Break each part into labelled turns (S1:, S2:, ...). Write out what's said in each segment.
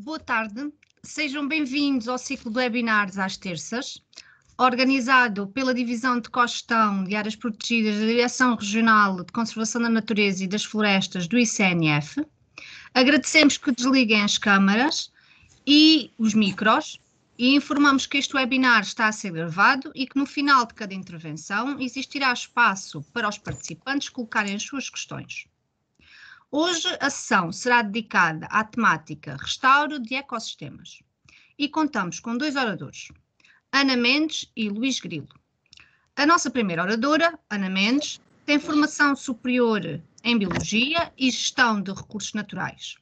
S1: Boa tarde, sejam bem-vindos ao ciclo de webinars às terças, organizado pela Divisão de Cogestão de Áreas Protegidas da Direção Regional de Conservação da Natureza e das Florestas do ICNF. Agradecemos que desliguem as câmaras e os micros e informamos que este webinar está a ser gravado e que no final de cada intervenção existirá espaço para os participantes colocarem as suas questões. Hoje a sessão será dedicada à temática Restauro de Ecossistemas e contamos com dois oradores, Ana Mendes e Luís Grilo. A nossa primeira oradora, Ana Mendes, tem formação superior em Biologia e Gestão de Recursos Naturais.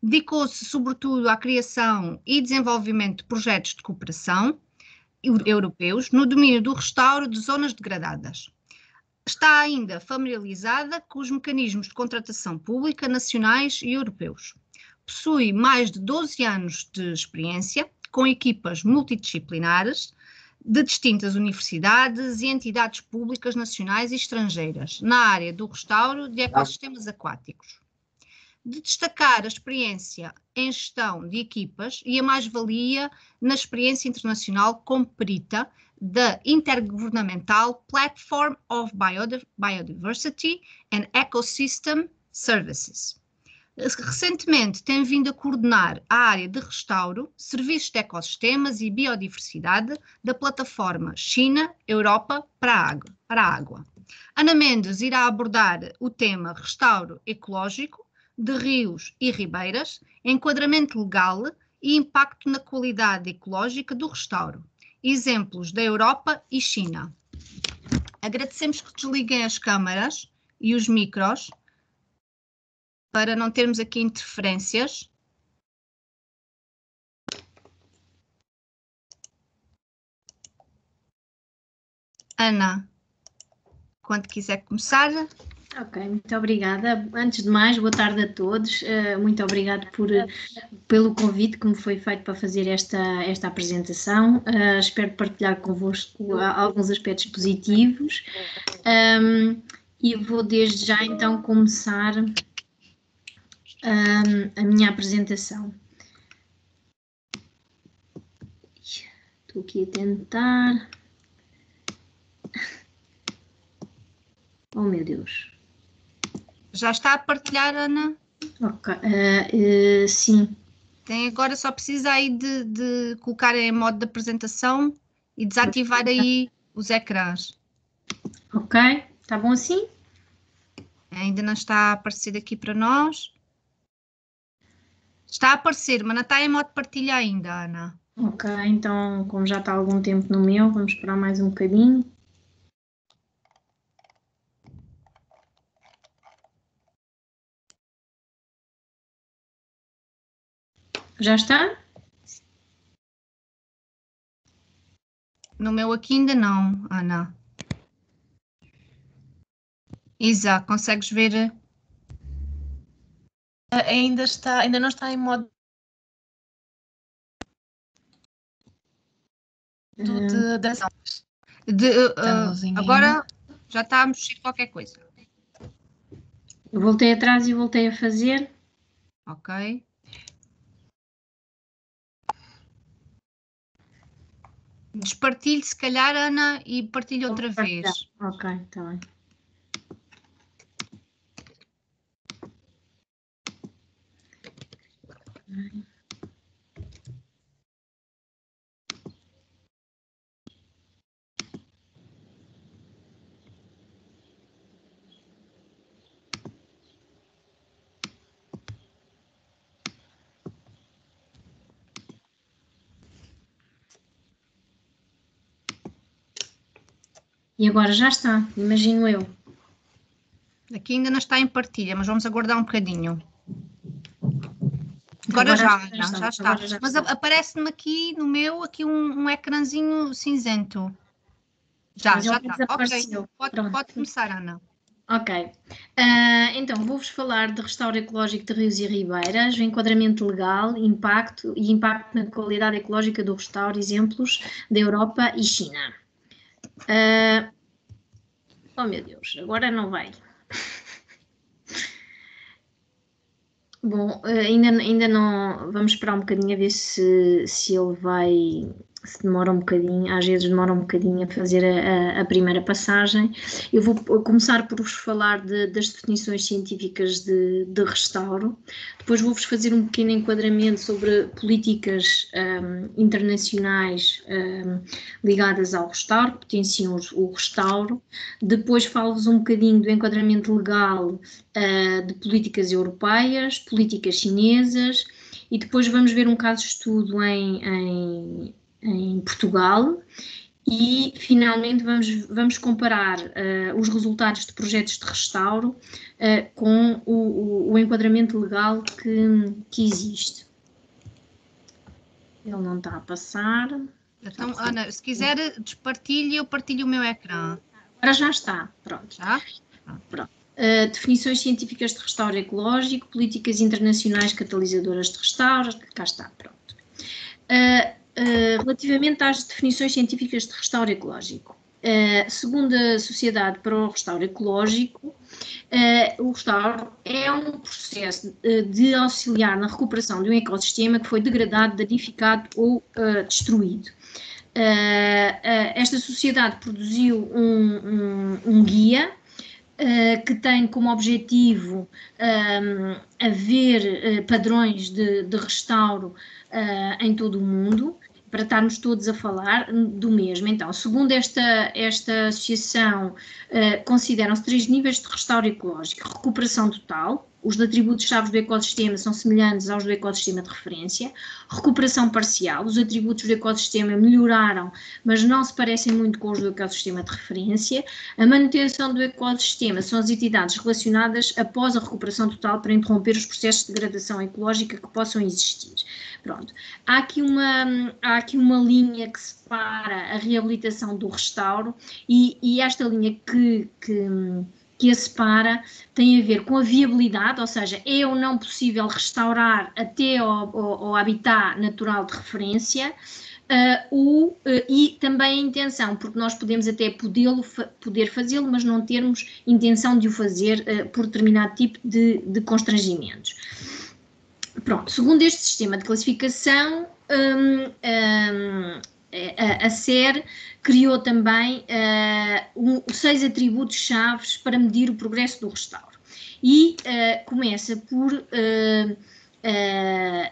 S1: Dedicou-se sobretudo à criação e desenvolvimento de projetos de cooperação europeus no domínio do restauro de zonas degradadas. Está ainda familiarizada com os mecanismos de contratação pública nacionais e europeus. Possui mais de 12 anos de experiência com equipas multidisciplinares de distintas universidades e entidades públicas nacionais e estrangeiras na área do restauro de ecossistemas aquáticos. De destacar a experiência em gestão de equipas e a mais-valia na experiência internacional como perita da Intergovernmental Platform of Biodiversity and Ecosystem Services. Recentemente tem vindo a coordenar a área de restauro, serviços de ecossistemas e biodiversidade da plataforma China-Europa para a Água. Ana Mendes irá abordar o tema restauro ecológico de rios e ribeiras, enquadramento legal e impacto na qualidade ecológica do restauro. Exemplos da Europa e China. Agradecemos que desliguem as câmaras e os micros para não termos aqui interferências. Ana, quando quiser começar.
S2: Ok, muito obrigada. Antes de mais, boa tarde a todos. Muito obrigado pelo convite que me foi feito para fazer esta apresentação. Espero partilhar convosco alguns aspectos positivos. E vou desde já então começar a minha apresentação. Estou aqui a tentar. Oh, meu Deus.
S1: Já está a partilhar, Ana?
S2: Ok, sim.
S1: Tem agora só precisa aí de colocar em modo de apresentação e desativar aí os ecrãs.
S2: Ok, está bom assim?
S1: Ainda não está a aparecer aqui para nós. Está a aparecer, mas não está em modo de partilha ainda, Ana.
S2: Ok, então, como já está há algum tempo no meu, vamos esperar mais um bocadinho. Já está?
S1: No meu aqui ainda não, Ana. Isa, consegues ver?
S3: Ainda não está em modo de ação.
S1: Agora já está a mexer qualquer coisa.
S2: Eu voltei atrás e voltei a fazer.
S1: Ok. Despartilhe se calhar, Ana, e partilhe outra vez.
S2: Ok, está bem. E agora já está, imagino eu.
S1: Aqui ainda não está em partilha, mas vamos aguardar um bocadinho. Agora já está. Mas aparece-me aqui no meu um ecrãzinho cinzento. Já está. Ok, pode começar, Ana.
S2: Ok. Então, vou-vos falar de restauro ecológico de rios e ribeiras, enquadramento legal, impacto na qualidade ecológica do restauro, exemplos da Europa e China. Oh, meu Deus, agora não vai. Bom, ainda não, vamos esperar um bocadinho a ver se ele vai, se demora um bocadinho, às vezes demora um bocadinho a fazer a primeira passagem. Eu vou começar por vos falar das definições científicas de restauro, depois vou-vos fazer um pequeno enquadramento sobre políticas internacionais ligadas ao restauro, que potenciam o restauro, depois falo-vos um bocadinho do enquadramento legal de políticas europeias, políticas chinesas, e depois vamos ver um caso de estudo em Portugal, e finalmente vamos comparar os resultados de projetos de restauro com o enquadramento legal que existe. Ele não está a passar.
S1: Então, Ana, se quiser, despartilhe, eu partilho o meu ecrã.
S2: Agora já está, pronto.
S1: Já?
S2: Pronto. Definições científicas de restauro ecológico, políticas internacionais catalisadoras de restauro, cá está, pronto. Relativamente às definições científicas de restauro ecológico, segundo a Sociedade para o Restauro Ecológico, o restauro é um processo de auxiliar na recuperação de um ecossistema que foi degradado, danificado ou destruído. Esta sociedade produziu um guia que tem como objetivo haver padrões de restauro em todo o mundo, para estarmos todos a falar do mesmo. Então, segundo esta associação, consideram-se 3 níveis de restauro ecológico: recuperação total, os atributos-chave do ecossistema são semelhantes aos do ecossistema de referência; recuperação parcial, os atributos do ecossistema melhoraram, mas não se parecem muito com os do ecossistema de referência; a manutenção do ecossistema são as atividades relacionadas após a recuperação total para interromper os processos de degradação ecológica que possam existir. Pronto. Há aqui uma linha que separa a reabilitação do restauro, e esta linha que a separa tem a ver com a viabilidade, ou seja, é ou não possível restaurar até ao habitat natural de referência, e também a intenção, porque nós podemos até poder fazê-lo, mas não termos intenção de o fazer por determinado tipo de constrangimentos. Pronto, segundo este sistema de classificação, a SER criou também 6 atributos-chave para medir o progresso do restauro, e começa por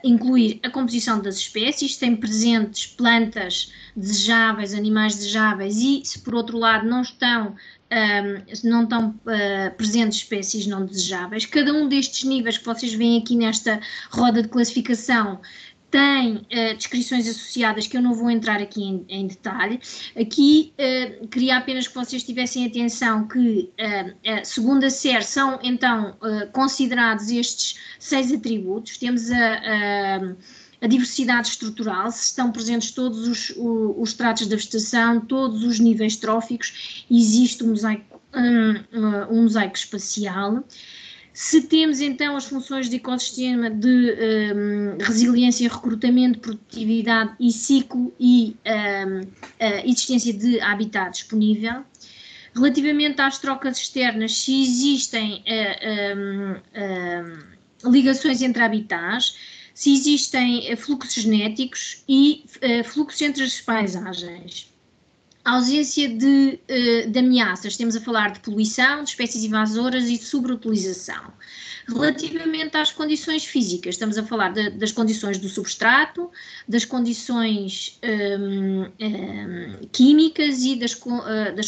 S2: incluir a composição das espécies, tem presentes plantas desejáveis, animais desejáveis, e se por outro lado não estão presentes espécies não desejáveis. Cada um destes níveis que vocês veem aqui nesta roda de classificação tem descrições associadas que eu não vou entrar aqui em detalhe. Aqui queria apenas que vocês tivessem atenção que, segundo a SER, são então considerados estes 6 atributos. Temos a diversidade estrutural, se estão presentes todos os estratos da vegetação, todos os níveis tróficos, existe um mosaico espacial. Se temos então as funções de ecossistema de resiliência, recrutamento, produtividade e ciclo e existência de habitat disponível. Relativamente às trocas externas, se existem ligações entre habitats, se existem fluxos genéticos e fluxos entre as paisagens. A ausência de ameaças, estamos a falar de poluição, de espécies invasoras e de sobreutilização. Relativamente às condições físicas, estamos a falar das condições do substrato, das condições químicas e das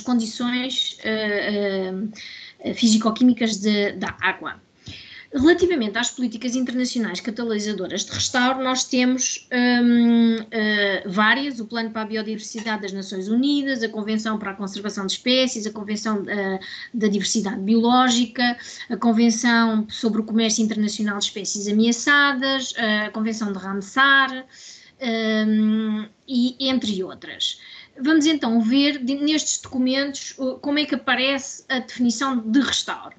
S2: condições físico-químicas da água. Relativamente às políticas internacionais catalisadoras de restauro, nós temos várias: o Plano para a Biodiversidade das Nações Unidas, a Convenção para a Conservação de Espécies, a Convenção da Diversidade Biológica, a Convenção sobre o Comércio Internacional de Espécies Ameaçadas, a Convenção de Ramsar, e entre outras. Vamos então ver nestes documentos como é que aparece a definição de restauro.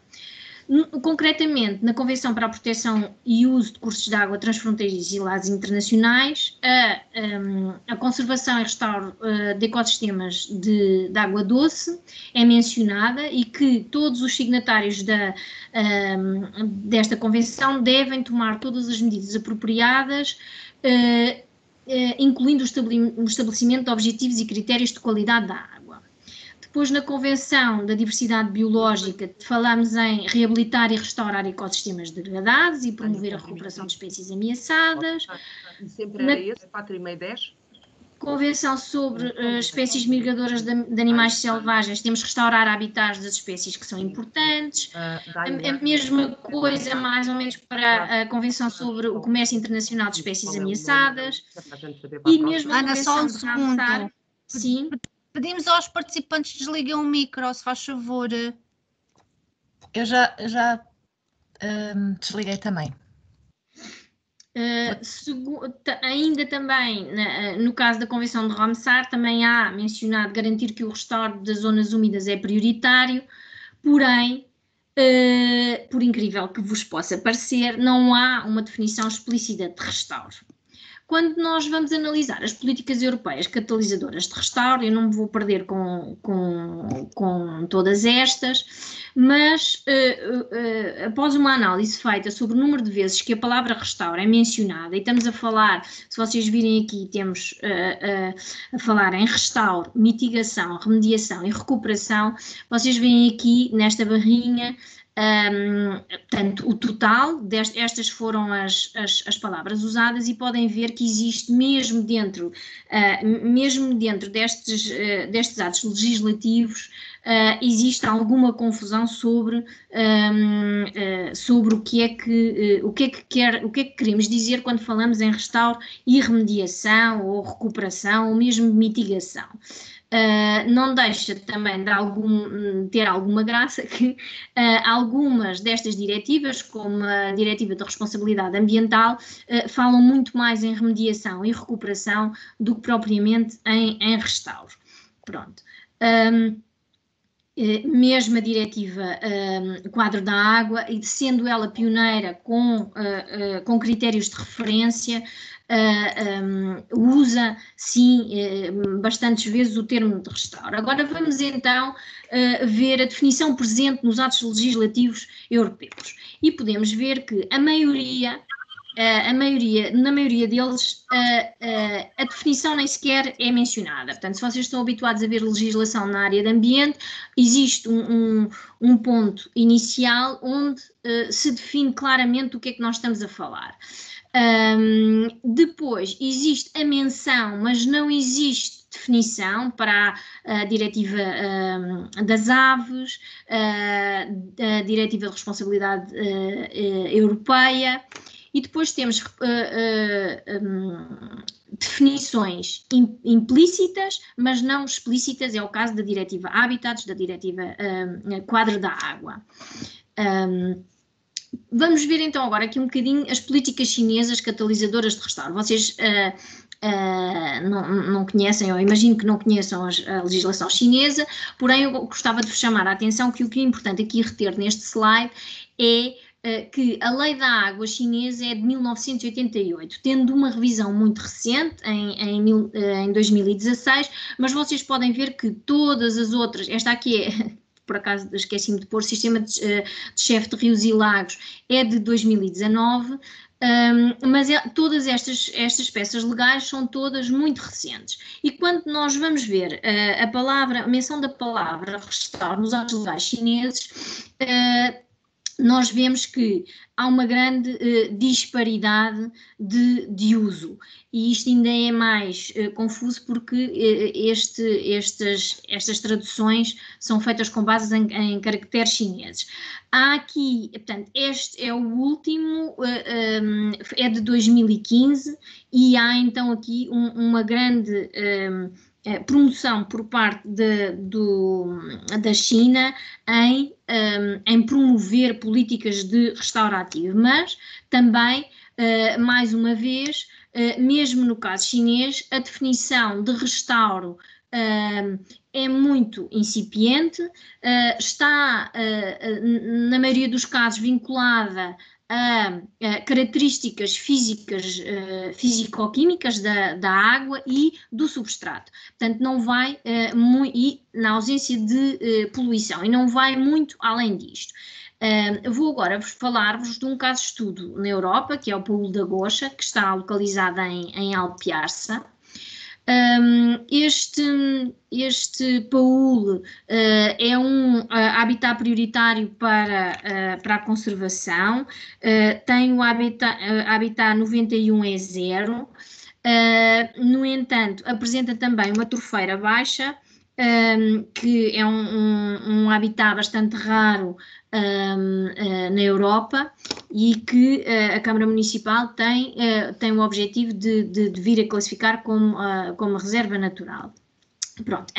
S2: Concretamente, na Convenção para a Proteção e Uso de Cursos de Água Transfronteiriços e Lados Internacionais, a conservação e restauro de ecossistemas de água doce é mencionada e que todos os signatários desta Convenção devem tomar todas as medidas apropriadas, incluindo o estabelecimento de objetivos e critérios de qualidade da água. Depois, na Convenção da Diversidade Biológica, falamos em reabilitar e restaurar ecossistemas degradados e promover a recuperação de espécies ameaçadas.
S4: E sempre era esse, 4,5 e 10?
S2: Convenção sobre espécies migradoras de animais selvagens, temos restaurar habitats das espécies que são importantes. A mesma coisa, mais ou menos, para a Convenção sobre o Comércio Internacional de Espécies Ameaçadas. E mesmo a
S1: Ana, só um
S2: Convenção de Ramsar,
S1: segundo.
S2: sim.
S1: Pedimos aos participantes que desliguem o micro, se faz favor.
S3: Eu já desliguei também.
S2: Ainda também, no caso da Convenção de Ramsar, também há mencionado garantir que o restauro das zonas úmidas é prioritário, porém, por incrível que vos possa parecer, não há uma definição explícita de restauro. Quando nós vamos analisar as políticas europeias catalisadoras de restauro, eu não me vou perder com todas estas, mas após uma análise feita sobre o número de vezes que a palavra restauro é mencionada, e estamos a falar, se vocês virem aqui, temos a falar em restauro, mitigação, remediação e recuperação, vocês veem aqui nesta barrinha, portanto, o total, estas foram as palavras usadas, e podem ver que existe mesmo dentro destes atos legislativos, existe alguma confusão sobre o que é que queremos dizer quando falamos em restauro e remediação, ou recuperação, ou mesmo mitigação. Não deixa também de ter alguma graça que algumas destas diretivas, como a Diretiva da Responsabilidade Ambiental, falam muito mais em remediação e recuperação do que propriamente em restauro. Pronto. Mesmo a Diretiva Quadro da Água, e sendo ela pioneira com critérios de referência, usa, sim, bastantes vezes o termo de restauro. Agora vamos então ver a definição presente nos atos legislativos europeus, e podemos ver que na maioria deles a definição nem sequer é mencionada. Portanto, se vocês estão habituados a ver legislação na área de ambiente, existe um ponto inicial onde se define claramente o que é que nós estamos a falar. Depois existe a menção, mas não existe definição para a Diretiva das Aves, a Diretiva de Responsabilidade Europeia, e depois temos definições implícitas, mas não explícitas, é o caso da Diretiva Habitats, da Diretiva Quadro da Água. Vamos ver então agora aqui um bocadinho as políticas chinesas catalisadoras de restauro. Vocês não conhecem, ou imagino que não conheçam a legislação chinesa, porém eu gostava de vos chamar a atenção que o que é importante aqui reter neste slide é que a Lei da Água chinesa é de 1988, tendo uma revisão muito recente, em 2016, mas vocês podem ver que todas as outras, esta aqui é, por acaso esqueci-me de pôr, Sistema de Chefe de Rios e Lagos, é de 2019, mas todas estas peças legais são todas muito recentes. E quando nós vamos ver a menção da palavra restauro nos atos legais chineses, nós vemos que há uma grande disparidade de uso, e isto ainda é mais confuso porque estas traduções são feitas com base em caracteres chineses. Há aqui, portanto, este é o último, é de 2015, e há então aqui uma grande promoção por parte da China em promover políticas de restaurativo, mas também, mais uma vez, mesmo no caso chinês, a definição de restauro é muito incipiente, está, na maioria dos casos, vinculada a características físicas, físico-químicas da água e do substrato. Portanto, não vai, e na ausência de poluição, e não vai muito além disto. Vou agora falar-vos de um caso de estudo na Europa, que é o Paúl da Goxa, que está localizado em Alpiarça. Este paúl é um habitat prioritário para a conservação, tem o habitat 91 é 0, no entanto apresenta também uma torfeira baixa, que é um habitat bastante raro na Europa e que a Câmara Municipal tem o objetivo de vir a classificar como reserva natural. Pronto,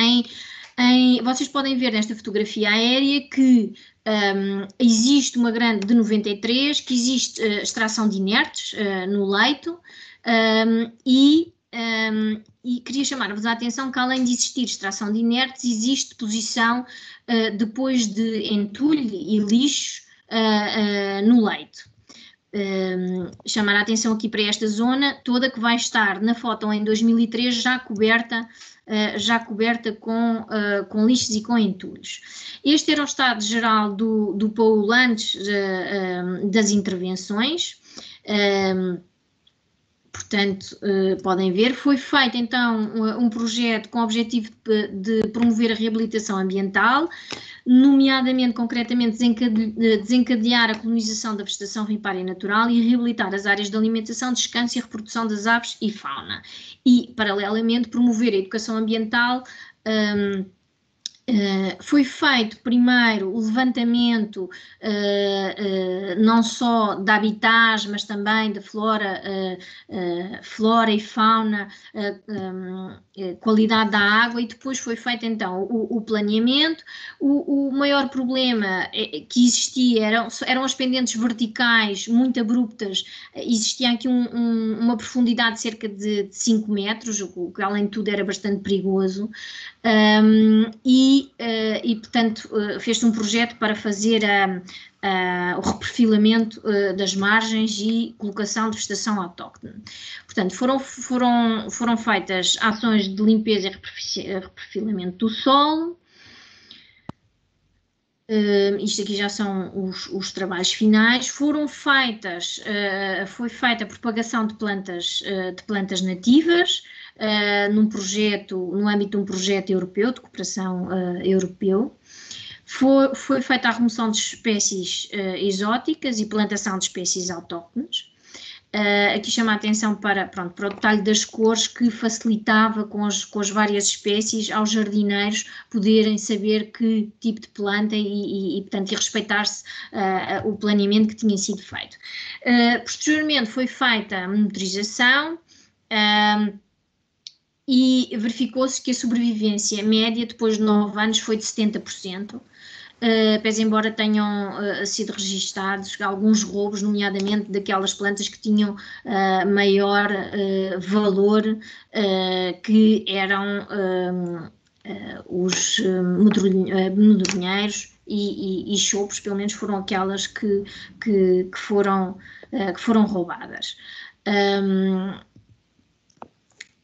S2: vocês podem ver nesta fotografia aérea que existe uma grande de 93, que existe extração de inertes no leito e queria chamar-vos a atenção que, além de existir extração de inertes, existe deposição depois de entulho e lixo no leito. Chamar a atenção aqui para esta zona toda, que vai estar na foto em 2003 já coberta com lixos e com entulhos. Este era o estado geral do paúl antes das intervenções. Portanto, podem ver, foi feito então um projeto com o objetivo de promover a reabilitação ambiental, nomeadamente, concretamente, desencadear a colonização da vegetação ripária natural e reabilitar as áreas de alimentação, descanso e reprodução das aves e fauna. E, paralelamente, promover a educação ambiental. Foi feito primeiro o levantamento não só de habitats, mas também de flora e fauna, qualidade da água, e depois foi feito então o planeamento. O maior problema que existia eram as pendentes verticais muito abruptas. Existia aqui uma profundidade de cerca de 5 metros, o que além de tudo era bastante perigoso. E portanto, fez-se um projeto para fazer o reperfilamento das margens e colocação de vegetação autóctone. Portanto, foram feitas ações de limpeza e reperfilamento do solo. Isto aqui já são os trabalhos finais. Foi feita a propagação de plantas nativas, no âmbito de um projeto europeu, de cooperação europeu. Foi feita a remoção de espécies exóticas e plantação de espécies autóctones. Aqui chama a atenção para o detalhe das cores, que facilitava com as várias espécies aos jardineiros poderem saber que tipo de planta e portanto, respeitar-se o planeamento que tinha sido feito. Posteriormente foi feita a monitorização, e verificou-se que a sobrevivência média depois de 9 anos foi de 70%, pese embora tenham sido registados alguns roubos, nomeadamente daquelas plantas que tinham maior valor, que eram os medronheiros e chopos, pelo menos foram aquelas que foram roubadas.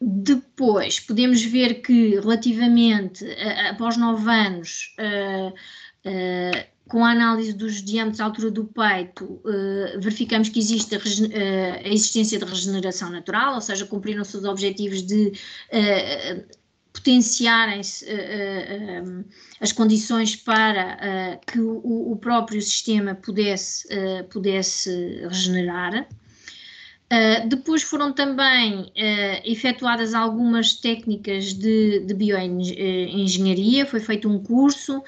S2: Depois podemos ver que, relativamente após 9 anos, com a análise dos diâmetros à altura do peito, verificamos que existe a existência de regeneração natural, ou seja, cumpriram-se os objetivos de potenciarem-se as condições para que o próprio sistema pudesse regenerar. Depois foram também efetuadas algumas técnicas de bioengenharia, foi feito um curso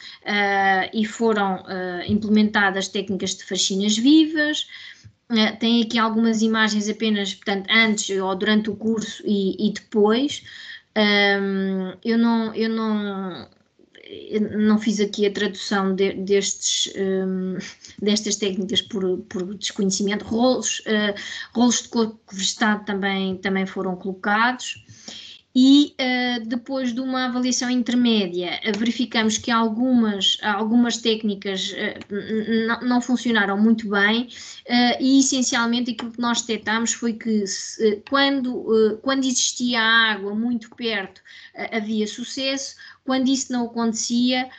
S2: e foram implementadas técnicas de faxinas vivas. Tem aqui algumas imagens apenas, portanto, antes ou durante o curso e depois. Eu não fiz aqui a tradução destas técnicas por desconhecimento. Rolos de coco vegetado também foram colocados, e depois de uma avaliação intermédia verificamos que algumas técnicas não funcionaram muito bem e essencialmente aquilo que nós detectámos foi que quando existia água muito perto havia sucesso, quando isso não acontecia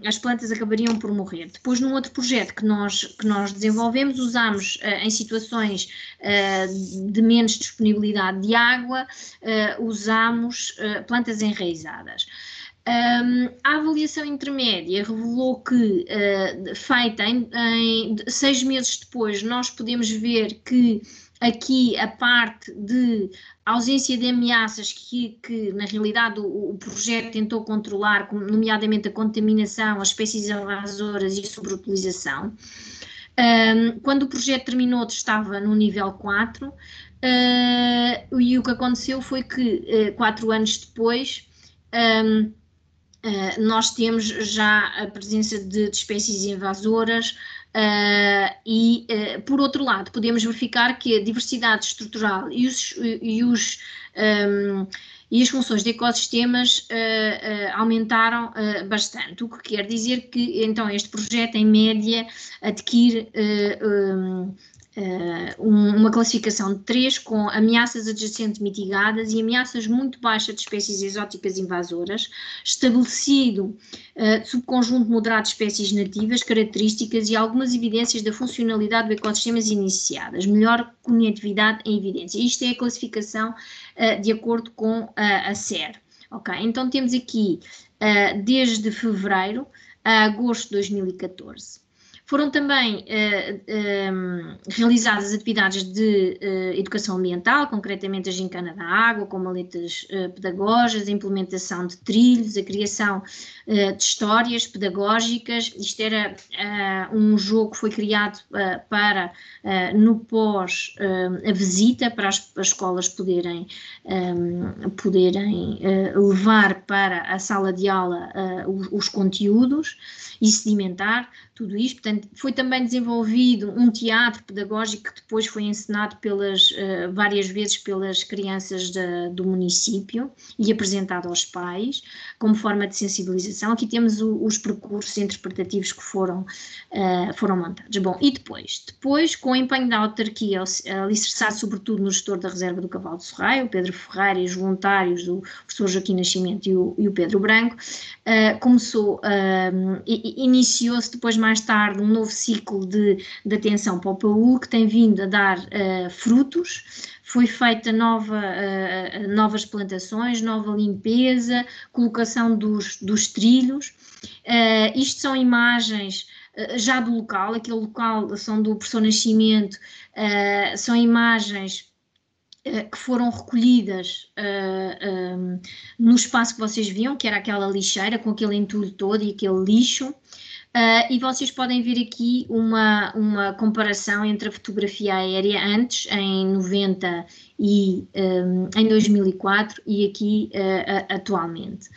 S2: as plantas acabariam por morrer. Depois, num outro projeto que nós desenvolvemos, usámos em situações de menos disponibilidade de água, usámos plantas enraizadas. A avaliação intermédia revelou que, feita em 6 meses depois, nós podemos ver que aqui a parte de ausência de ameaças que na realidade o projeto tentou controlar, nomeadamente a contaminação, as espécies invasoras e a sobreutilização. Quando o projeto terminou estava no nível 4 e o que aconteceu foi que 4 anos depois nós temos já a presença de espécies invasoras e, por outro lado, podemos verificar que a diversidade estrutural e as funções de ecossistemas aumentaram bastante, o que quer dizer que, então, este projeto, em média, adquire uma classificação de 3 com ameaças adjacentes mitigadas e ameaças muito baixas de espécies exóticas invasoras, estabelecido subconjunto moderado de espécies nativas, características e algumas evidências da funcionalidade do ecossistemas iniciadas, melhor conectividade em evidência. Isto é a classificação de acordo com a SER. Ok, então temos aqui desde fevereiro a agosto de 2014. Foram também realizadas atividades de educação ambiental, concretamente a gincana da água, com maletas pedagógicas, a implementação de trilhos, a criação de histórias pedagógicas. Isto era um jogo que foi criado para, no pós, a visita, para as escolas poderem levar para a sala de aula os conteúdos e sedimentar tudo isto. Portanto, foi também desenvolvido um teatro pedagógico que depois foi encenado várias vezes pelas crianças do município e apresentado aos pais, como forma de sensibilização. Aqui temos os percursos interpretativos que foram montados. Bom, e depois, com o empenho da autarquia, alicerçado sobretudo no gestor da reserva do Cavalo de Sorraia, o Pedro Ferreira, e os voluntários, o professor Joaquim Nascimento e o Pedro Branco, iniciou-se depois, mais tarde, um novo ciclo de atenção para o PAU, que tem vindo a dar frutos. Foi feita novas plantações, nova limpeza, colocação dos trilhos. Isto são imagens já do local, aquele local são do professor Nascimento, são imagens que foram recolhidas no espaço que vocês viam, que era aquela lixeira com aquele entulho todo e aquele lixo. E vocês podem ver aqui uma comparação entre a fotografia aérea antes, em 90 e em 2004, e aqui atualmente.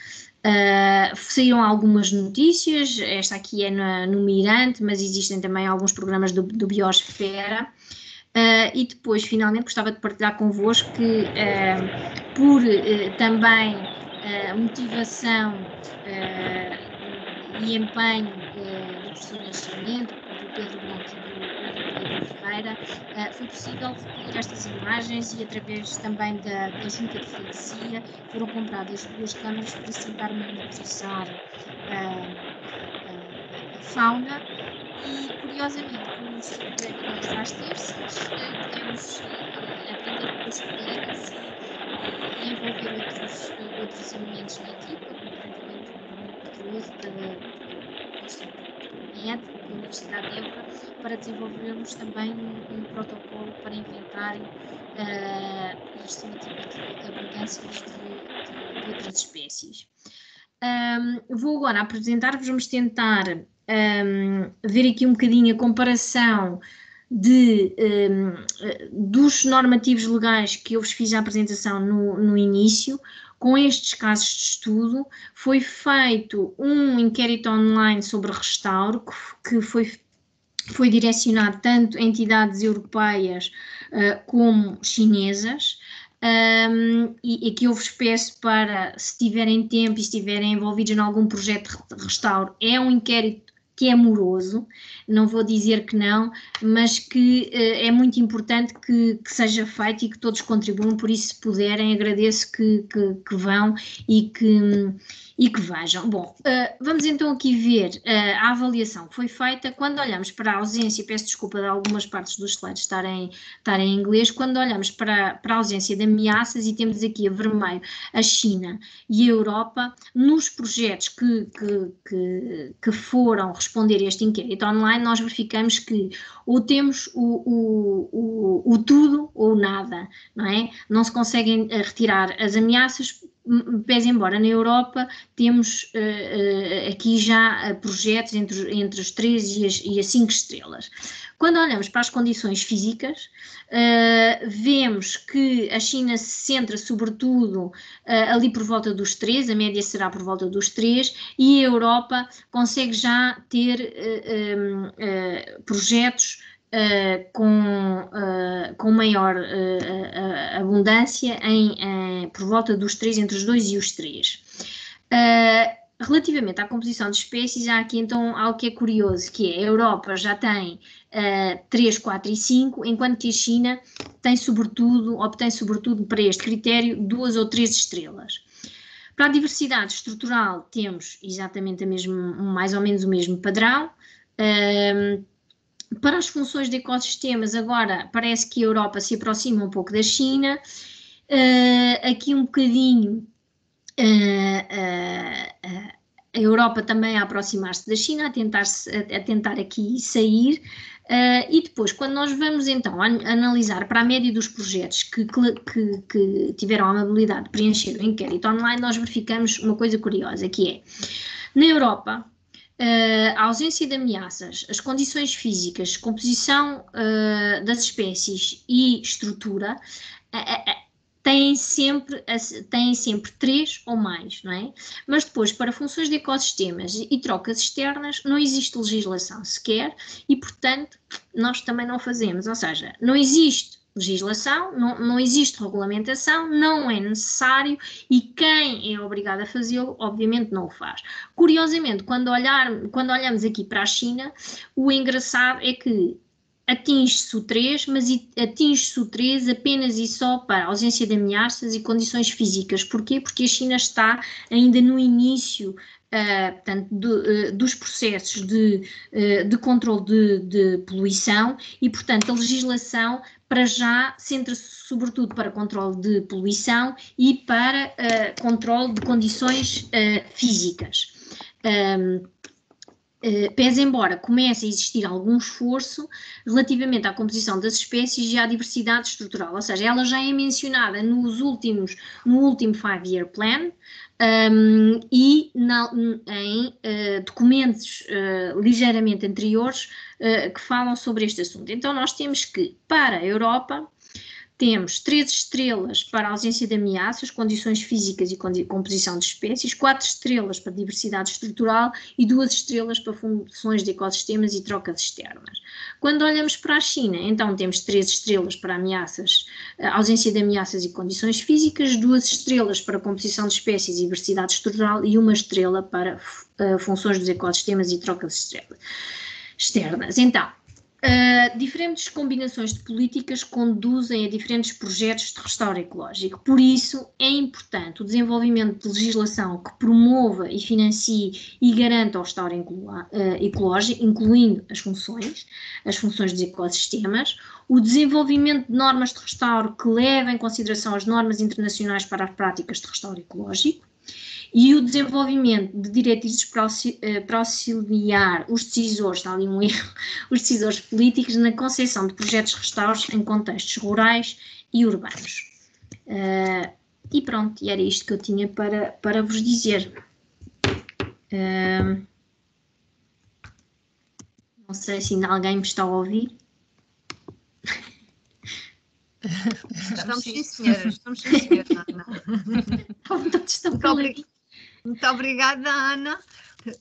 S2: Saíram algumas notícias, esta aqui é no Mirante, mas existem também alguns programas do Biosfera. E depois, finalmente, gostava de partilhar convosco que, por também motivação e empenho do professor Nascimento, do Pedro Branco e do Pedro Ferreira, foi possível recolher estas imagens e, através também da Junta de Freguesia, foram compradas 2 câmaras para se tentar monitorizar a fauna. E, curiosamente, como os webinars às terças, podemos aprender com os colegas e envolver outros elementos na equipa, concretamente o Pedroso do Instituto MED, da Universidade de Évora, para desenvolvermos também um protocolo para inventário e estimativa de abundâncias de outras espécies. Vou agora apresentar-vos, vamos tentar ver aqui um bocadinho a comparação dos normativos legais que eu vos fiz a apresentação no início, com estes casos de estudo. Foi feito um inquérito online sobre restauro, que foi direcionado tanto a entidades europeias como chinesas. e aqui eu vos peço para, se tiverem tempo e se estiverem envolvidos em algum projeto de restauro, é um inquérito que é moroso, não vou dizer que não, mas que é muito importante que seja feito e que todos contribuam, por isso, se puderem, agradeço que vão e que vejam. Bom, vamos então aqui ver a avaliação que foi feita. Quando olhamos para a ausência, peço desculpa de algumas partes dos slides estarem em inglês, quando olhamos para a ausência de ameaças, e temos aqui a vermelho a China e a Europa, nos projetos que foram responder a este inquérito online, nós verificamos que ou temos o tudo ou nada, não é? Não se conseguem retirar as ameaças, pese embora na Europa temos aqui já projetos entre os 3 e as 5 estrelas. Quando olhamos para as condições físicas, vemos que a China se centra sobretudo ali por volta dos 3, a média será por volta dos 3, e a Europa consegue já ter projetos com maior abundância por volta dos 3, entre os 2 e os 3. Relativamente à composição de espécies, há aqui então algo que é curioso, que é a Europa já tem 3, 4 e 5, enquanto que a China obtém sobretudo para este critério 2 ou 3 estrelas. Para a diversidade estrutural temos exatamente mais ou menos o mesmo padrão. Para as funções de ecossistemas, agora parece que a Europa se aproxima um pouco da China, aqui um bocadinho a Europa também a aproximar-se da China, a tentar aqui sair, e depois, quando nós vamos então analisar para a média dos projetos que tiveram a amabilidade de preencher o inquérito online, nós verificamos uma coisa curiosa, que é, na Europa, a ausência de ameaças, as condições físicas, composição das espécies e estrutura têm sempre 3 ou mais, não é? Mas depois, para funções de ecossistemas e trocas externas, não existe legislação sequer e, portanto, nós também não fazemos, ou seja, não existe legislação, não existe regulamentação, não é necessário e quem é obrigado a fazê-lo, obviamente não o faz. Curiosamente, quando olhamos aqui para a China, o engraçado é que atinge-se o 3, mas atinge-se o 3 apenas e só para ausência de ameaças e condições físicas. Porquê? Porque a China está ainda no início portanto, dos processos de controle de poluição e, portanto, a legislação para já centra-se sobretudo para controle de poluição e para controle de condições físicas. Pese embora comece a existir algum esforço relativamente à composição das espécies e à diversidade estrutural, ou seja, ela já é mencionada no último 5-year plan e em documentos ligeiramente anteriores que falam sobre este assunto. Então nós temos que, para a Europa, temos 3 estrelas para a ausência de ameaças, condições físicas e composição de espécies, 4 estrelas para diversidade estrutural e 2 estrelas para funções de ecossistemas e trocas externas. Quando olhamos para a China, então temos 3 estrelas para ausência de ameaças e condições físicas, 2 estrelas para composição de espécies e diversidade estrutural e 1 estrela para funções dos ecossistemas e trocas externas. Então, diferentes combinações de políticas conduzem a diferentes projetos de restauro ecológico. Por isso, é importante o desenvolvimento de legislação que promova e financie e garanta o restauro ecológico, incluindo as funções dos ecossistemas, o desenvolvimento de normas de restauro que levem em consideração as normas internacionais para as práticas de restauro ecológico, e o desenvolvimento de diretrizes para auxiliar os decisores, está ali um erro, os decisores políticos na concepção de projetos de restauros em contextos rurais e urbanos. E pronto, e era isto que eu tinha para vos dizer. Não sei se ainda alguém me está a ouvir.
S1: Estamos sim, senhora, Ana.
S2: Todos estão caladinhos.
S1: Muito obrigada, Ana.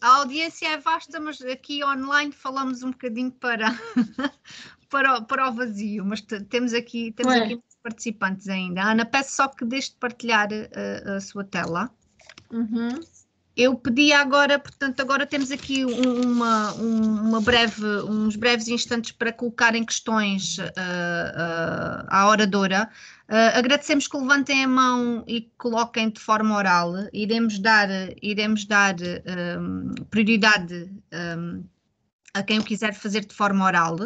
S1: A audiência é vasta, mas aqui online falamos um bocadinho para o vazio, mas temos aqui participantes ainda. Ana, peço só que deixe de partilhar a sua tela. Eu pedi agora, portanto, agora temos aqui uns breves instantes para colocarem questões à oradora. Agradecemos que levantem a mão e que coloquem de forma oral. Iremos dar prioridade a quem o quiser fazer de forma oral.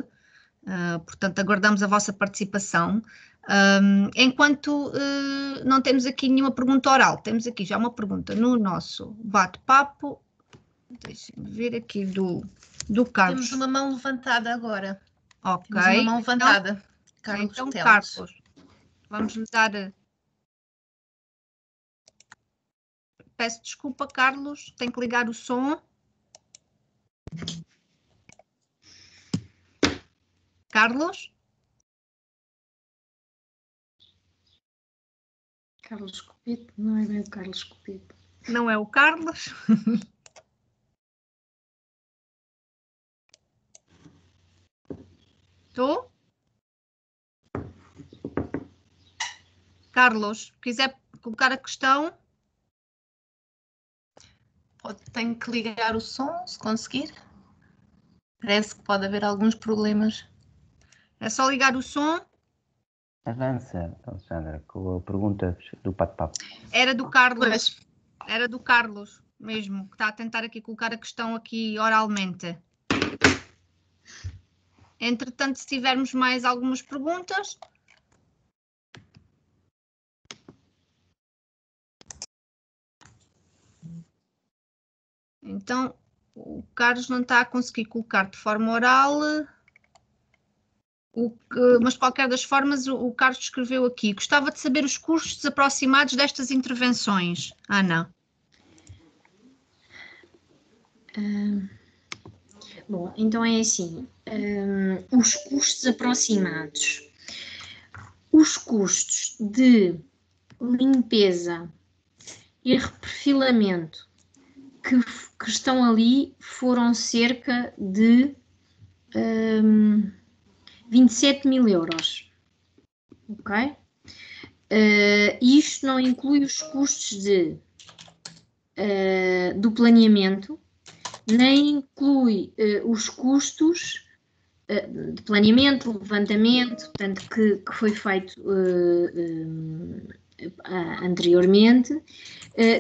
S1: Portanto, aguardamos a vossa participação. Enquanto não temos aqui nenhuma pergunta oral, temos aqui já uma pergunta no nosso bate-papo. Deixem-me ver aqui do Carlos.
S3: Temos uma mão levantada agora.
S1: Ok.
S3: Temos uma mão levantada. Carlos
S1: Então,
S3: Teles.
S1: Carlos, vamos-lhe dar... Peço desculpa, Carlos, tenho que ligar o som. Carlos?
S2: Carlos Copito, não é bem o Carlos Copito.
S1: Não é o Carlos? Estou? Carlos, quiser colocar a questão?
S3: Tenho que ligar o som, se conseguir. Parece que pode haver alguns problemas.
S1: É só ligar o som?
S5: Avança, Alexandra, com a pergunta do bate-papo.
S1: Era do Carlos.
S3: Pois.
S1: Era do Carlos mesmo, que está a tentar aqui colocar a questão aqui oralmente. Entretanto, se tivermos mais algumas perguntas... Então, o Carlos não está a conseguir colocar de forma oral, mas de qualquer das formas o Carlos escreveu aqui. Gostava de saber os custos aproximados destas intervenções, Ana.
S2: Bom, então é assim, os custos aproximados. Os custos de limpeza e reperfilamento que estão ali foram cerca de 27 mil euros, ok? Isto não inclui os custos do planeamento, nem inclui os custos de planeamento, levantamento, portanto, que foi feito anteriormente,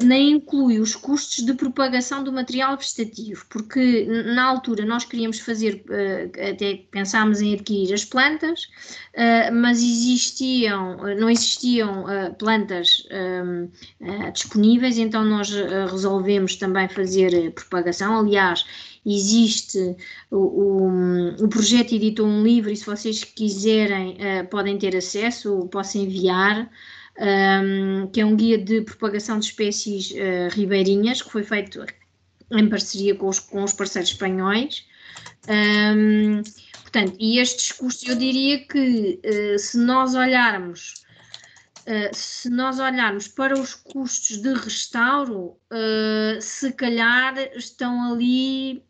S2: nem inclui os custos de propagação do material vegetativo, porque na altura nós queríamos fazer, até pensámos em adquirir as plantas, mas não existiam plantas disponíveis, então nós resolvemos também fazer propagação. Aliás, existe o projeto editou um livro e se vocês quiserem podem ter acesso, posso enviar, que é um guia de propagação de espécies ribeirinhas, que foi feito em parceria com os parceiros espanhóis. Portanto, e estes custos, eu diria que se nós olharmos para os custos de restauro, se calhar estão ali,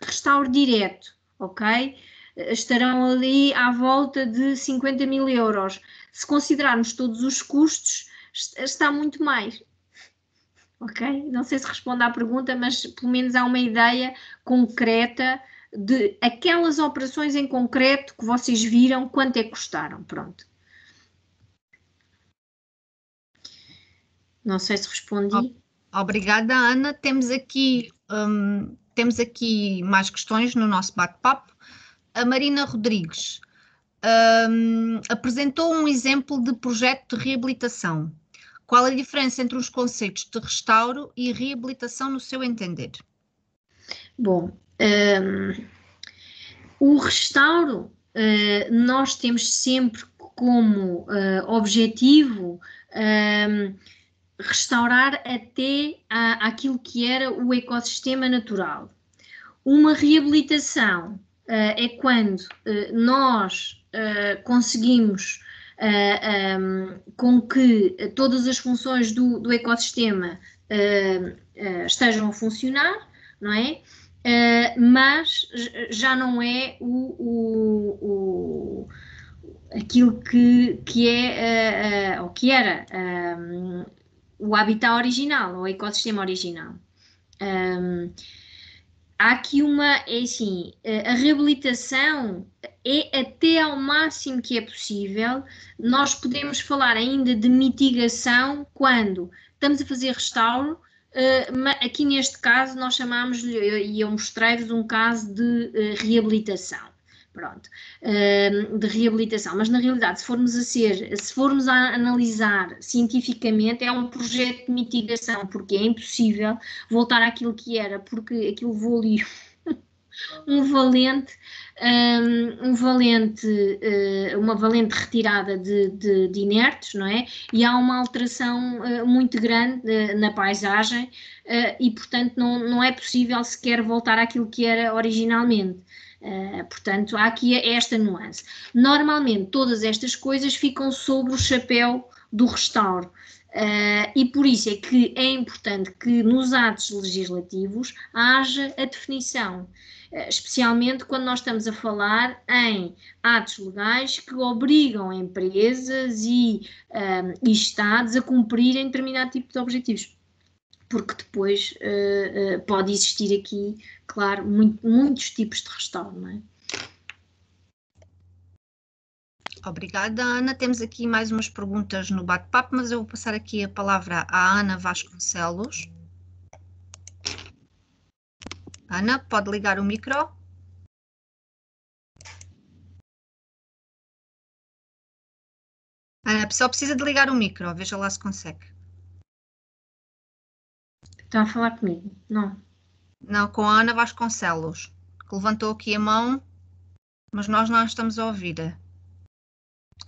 S2: restauro direto, ok? Estarão ali à volta de 50 mil euros. Se considerarmos todos os custos, está muito mais, ok? Não sei se responde à pergunta, mas pelo menos há uma ideia concreta de aquelas operações em concreto que vocês viram, quanto é que custaram, pronto. Não sei se respondi.
S1: Obrigada, Ana. Temos aqui mais questões no nosso bate-papo. A Marina Rodrigues apresentou um exemplo de projeto de reabilitação. Qual a diferença entre os conceitos de restauro e reabilitação no seu entender?
S2: Bom, o restauro nós temos sempre como objetivo restaurar até aquilo que era o ecossistema natural. Uma reabilitação é quando nós conseguimos com que todas as funções do ecossistema estejam a funcionar, não é? Mas já não é aquilo que é, ou que era o habitat original, o ecossistema original. Há aqui é assim, a reabilitação é até ao máximo que é possível. Nós podemos falar ainda de mitigação quando estamos a fazer restauro. Aqui neste caso nós chamamos-lhe, e eu mostrei-vos um caso de reabilitação. Pronto, de reabilitação, mas na realidade se formos a analisar cientificamente, é um projeto de mitigação, porque é impossível voltar àquilo que era, porque aquilo levou ali uma valente retirada de inertes, não é? E há uma alteração muito grande na paisagem e, portanto, não é possível sequer voltar àquilo que era originalmente. Portanto, há aqui esta nuance. Normalmente, todas estas coisas ficam sob o chapéu do restauro. E por isso é que é importante que nos atos legislativos haja a definição, especialmente quando nós estamos a falar em atos legais que obrigam empresas e Estados a cumprirem determinado tipo de objetivos. Porque depois pode existir aqui, claro, muitos tipos de restauro, não é?
S1: Obrigada, Ana. Temos aqui mais umas perguntas no bate-papo, mas eu vou passar aqui a palavra à Ana Vasconcelos. Ana, pode ligar o micro? Ana, só precisa de ligar o micro, veja lá se consegue.
S2: Estão a falar comigo? Não.
S1: Não, com a Ana Vasconcelos, que levantou aqui a mão, mas nós não estamos a ouvir.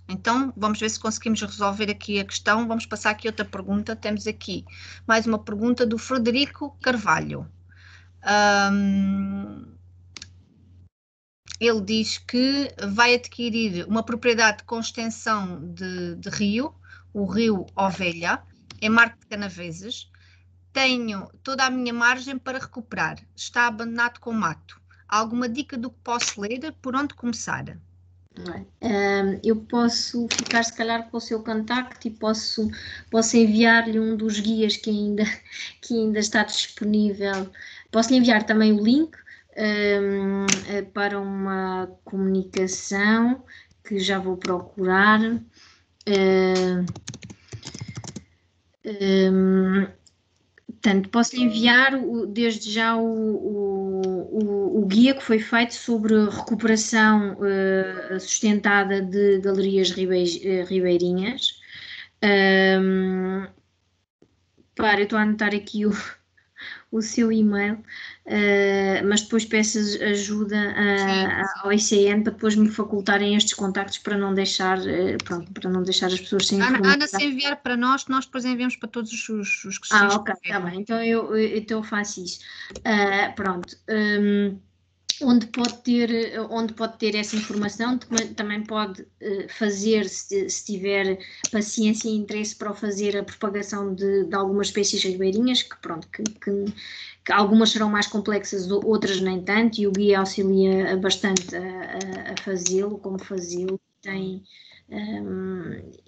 S1: Então, vamos ver se conseguimos resolver aqui a questão. Vamos passar aqui outra pergunta. Temos aqui mais uma pergunta do Frederico Carvalho. Ele diz que vai adquirir uma propriedade com extensão de rio, o rio Ovelha, em Marco de Canaveses. Tenho toda a minha margem para recuperar. Está abandonado com mato. Há alguma dica do que posso ler? Por onde começar?
S2: Eu posso ficar se calhar com o seu contacto e posso enviar-lhe um dos guias que ainda está disponível. Posso lhe enviar também o link para uma comunicação que já vou procurar. Portanto, posso enviar desde já o guia que foi feito sobre recuperação sustentada de galerias ribeirinhas. Eu estou a anotar aqui o seu e-mail, mas depois peço ajuda ao ICN para depois me facultarem estes contactos para não deixar, para não deixar as pessoas sem informação.
S1: Ana, se enviar para nós depois enviamos para todos os que se
S2: ok, está bem, então eu faço isso. Pronto. Onde pode ter essa informação, também pode fazer, se tiver paciência e interesse para fazer a propagação de algumas espécies ribeirinhas, que algumas serão mais complexas, outras nem tanto, e o guia auxilia bastante a fazê-lo, como fazê-lo,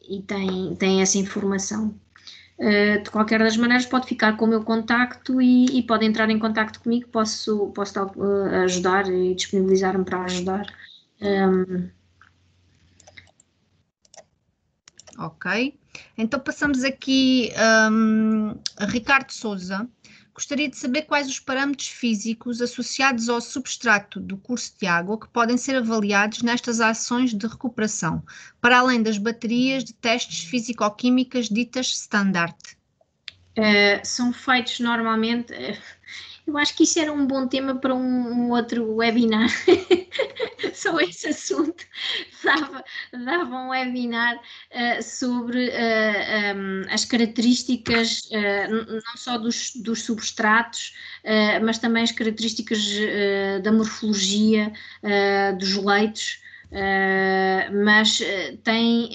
S2: e tem essa informação. De qualquer das maneiras pode ficar com o meu contacto e pode entrar em contacto comigo, posso ajudar e disponibilizar-me para ajudar.
S1: Ok, então passamos aqui a Ricardo Souza. Gostaria de saber quais os parâmetros físicos associados ao substrato do curso de água que podem ser avaliados nestas ações de recuperação, para além das baterias de testes físico-químicas ditas standard.
S2: São feitos normalmente, eu acho que isso era um bom tema para um outro webinar, só esse assunto dava um webinar sobre as características não só dos substratos, mas também as características da morfologia dos leitos, mas tem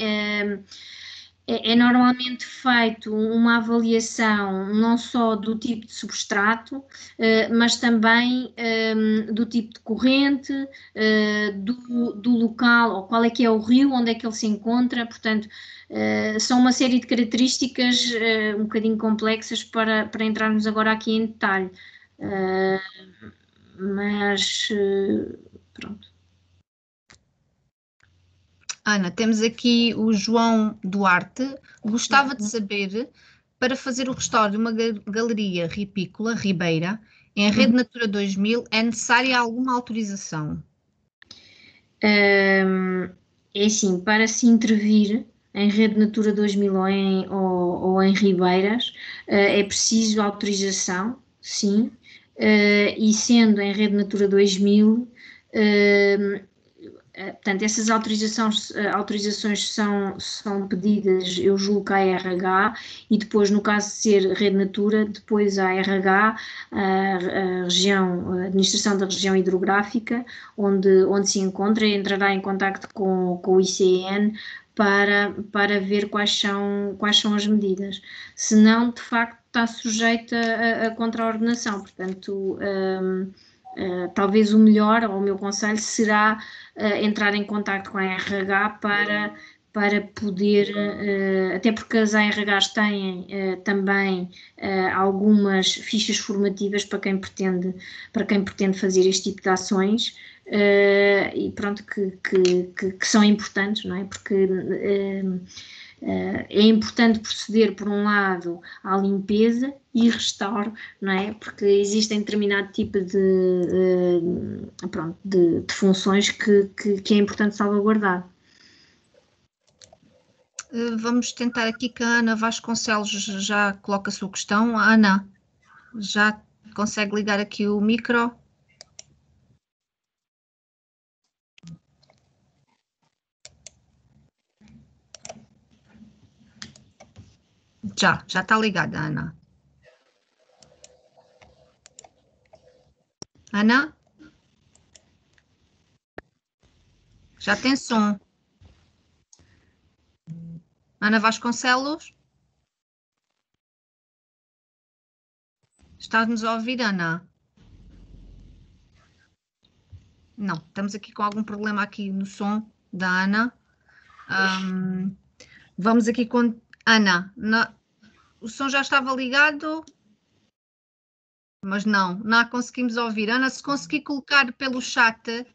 S2: É normalmente feito uma avaliação não só do tipo de substrato, mas também do tipo de corrente, do local, ou qual é que é o rio, onde é que ele se encontra, portanto, são uma série de características um bocadinho complexas para entrarmos agora aqui em detalhe. Mas pronto.
S1: Ana, temos aqui o João Duarte. Gostava de saber, para fazer o restauro de uma galeria ripícola, ribeira, em Rede Natura 2000, é necessária alguma autorização?
S2: É assim, para se intervir em Rede Natura 2000 ou em ribeiras, é preciso autorização, sim, e sendo em Rede Natura 2000, portanto, essas autorizações são pedidas, eu julgo, à RH, e depois, no caso de ser Rede Natura, depois à RH, a Administração da Região Hidrográfica, onde se encontra, e entrará em contacto com o ICN para ver quais são as medidas. Senão, de facto, está sujeita a contraordenação. Portanto, talvez o melhor, ou o meu conselho, será entrar em contacto com a RH para poder, até porque as ARHs têm também algumas fichas formativas para quem pretende fazer este tipo de ações, e pronto, que são importantes, não é? Porque é importante proceder, por um lado, à limpeza e restauro, não é? Porque existem determinado tipo de funções que é importante salvaguardar.
S1: Vamos tentar aqui que a Ana Vasconcelos já coloca a sua questão. Ana, já consegue ligar aqui o micro? Já está ligada, Ana. Ana? Já tem som. Ana Vasconcelos? Está-nos a ouvir, Ana? Não, estamos aqui com algum problema aqui no som da Ana. Vamos aqui com Ana. O som já estava ligado, mas não a conseguimos ouvir. Ana, se conseguir colocar pelo chat,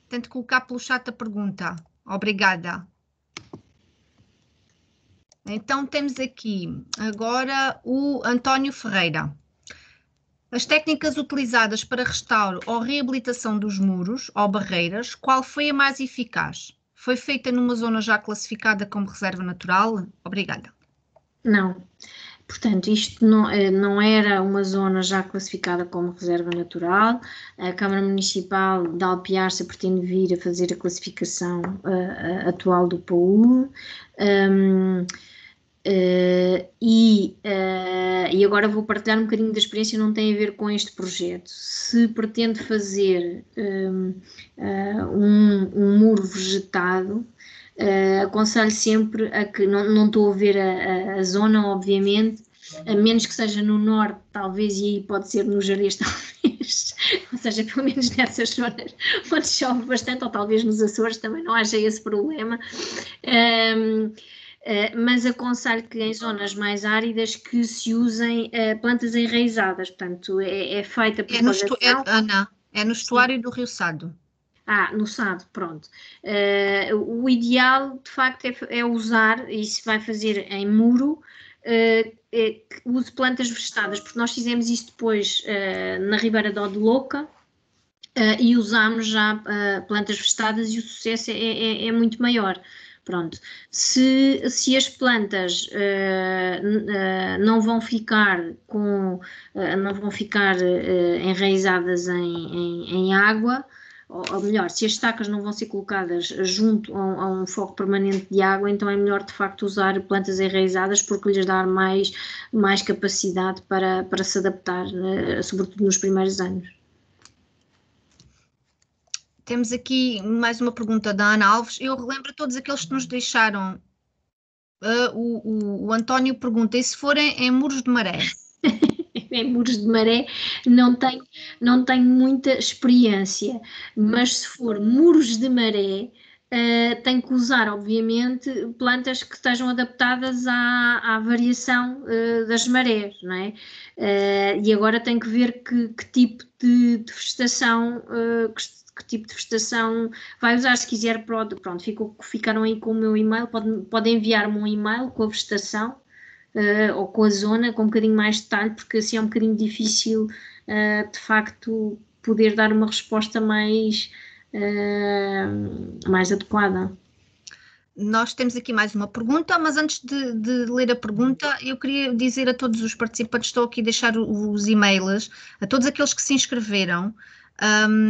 S1: tente colocar pelo chat a pergunta. Obrigada. Então temos aqui agora o António Ferreira. As técnicas utilizadas para restauro ou reabilitação dos muros ou barreiras, qual foi a mais eficaz? Foi feita numa zona já classificada como reserva natural? Obrigada.
S2: Não. Portanto, isto não era uma zona já classificada como reserva natural. A Câmara Municipal de Alpiarça pretende vir a fazer a classificação atual do PAU. E agora vou partilhar um bocadinho da experiência, não tem a ver com este projeto. Se pretende fazer um muro vegetado, aconselho sempre a que, não estou a ver a zona, obviamente, a menos que seja no norte, talvez, e aí pode ser no Gerês, talvez, ou seja, pelo menos nessas zonas onde chove bastante, ou talvez nos Açores também não haja esse problema. Mas aconselho que em zonas mais áridas que se usem plantas enraizadas, portanto é feita por
S1: Ana, é no estuário do Rio Sado.
S2: No Sado, pronto. O ideal, de facto, é usar, e se vai fazer em muro, use plantas vegetadas, porque nós fizemos isso depois na Ribeira de Odiloca, e usámos já plantas vegetadas e o sucesso é muito maior. Pronto, se as plantas não vão ficar enraizadas em água, ou melhor, se as estacas não vão ser colocadas junto a um foco permanente de água, então é melhor de facto usar plantas enraizadas, porque lhes dá mais capacidade para se adaptar, sobretudo nos primeiros anos.
S1: Temos aqui mais uma pergunta da Ana Alves. Eu relembro a todos aqueles que nos deixaram o António pergunta, e se forem em Muros de Maré?
S2: Em Muros de Maré não tenho muita experiência, mas se for Muros de Maré, tenho que usar, obviamente, plantas que estejam adaptadas à variação das marés, não é? E agora tenho que ver que tipo de vegetação que tipo de vegetação vai usar. Se quiser, pronto, ficaram aí com o meu e-mail, pode enviar-me um e-mail com a vegetação ou com a zona, com um bocadinho mais de detalhe, porque assim é um bocadinho difícil, de facto, poder dar uma resposta mais adequada.
S1: Nós temos aqui mais uma pergunta, mas antes de ler a pergunta, eu queria dizer a todos os participantes, estou aqui a deixar os e-mails, a todos aqueles que se inscreveram,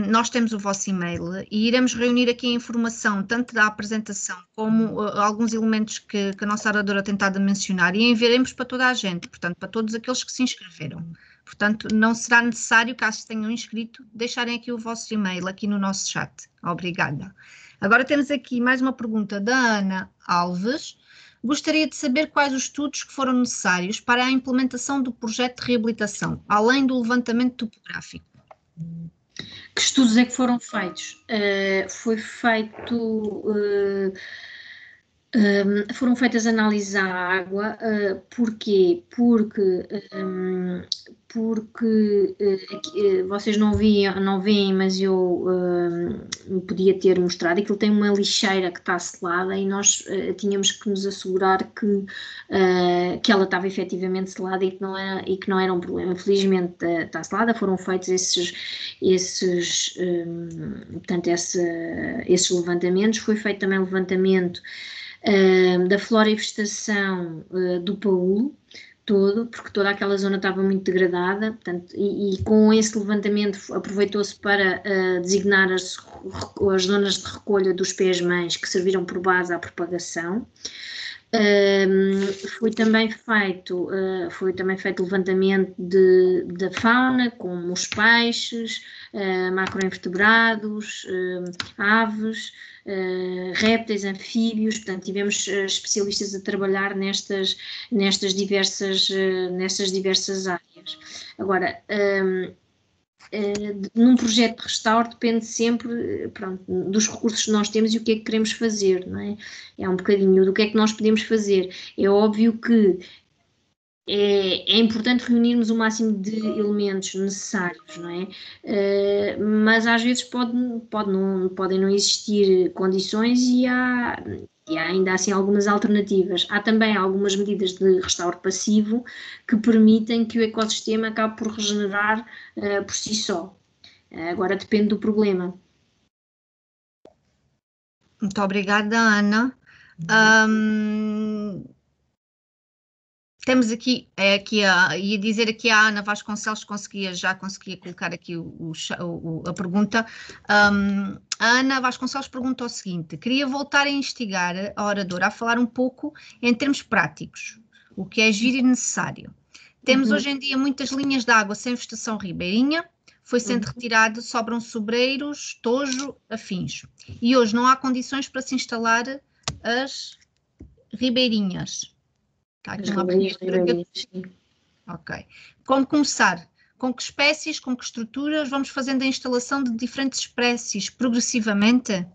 S1: nós temos o vosso e-mail e iremos reunir aqui a informação, tanto da apresentação como alguns elementos que a nossa oradora tem estado a mencionar, e enviaremos para toda a gente, portanto, para todos aqueles que se inscreveram. Portanto, não será necessário, caso se tenham inscrito, deixarem aqui o vosso e-mail aqui no nosso chat. Obrigada. Agora temos aqui mais uma pergunta da Ana Alves. Gostaria de saber quais os estudos que foram necessários para a implementação do projeto de reabilitação, além do levantamento topográfico.
S2: Que estudos é que foram feitos? Foram feitas análises à água. Porquê? Porque vocês não veem, mas eu podia ter mostrado. Aquilo tem uma lixeira que está selada e nós tínhamos que nos assegurar que ela estava efetivamente selada e que não era um problema. Felizmente está selada. Foram feitos esses levantamentos. Foi feito também levantamento da flora e vegetação do Paulo todo, porque toda aquela zona estava muito degradada, portanto, e com esse levantamento aproveitou-se para designar as zonas de recolha dos pés-mães que serviram por base à propagação. Foi também feito levantamento da fauna, como os peixes, macroinvertebrados, aves, répteis, anfíbios. Portanto, tivemos especialistas a trabalhar nestas diversas áreas. Agora, num projeto de restauro depende sempre, dos recursos que nós temos e o que é que queremos fazer, não é? É um bocadinho do que é que nós podemos fazer. É óbvio que é importante reunirmos o máximo de elementos necessários, não é? Mas às vezes podem não existir condições e há ainda assim algumas alternativas. Há também algumas medidas de restauro passivo que permitem que o ecossistema acabe por regenerar por si só. Agora depende do problema.
S1: Muito obrigada, Ana. Temos aqui ia dizer aqui a Ana Vasconcelos, já conseguia colocar aqui a pergunta. A Ana Vasconcelos pergunta o seguinte: queria voltar a instigar a oradora a falar um pouco em termos práticos, o que é giro e necessário. Temos hoje em dia muitas linhas de água sem vegetação ribeirinha, foi sendo retirado, sobram sobreiros, tojo, afins. E hoje não há condições para se instalar as ribeirinhas. Está aqui uma Ok. Como começar? Com que espécies, com que estruturas vamos fazendo a instalação de diferentes espécies progressivamente?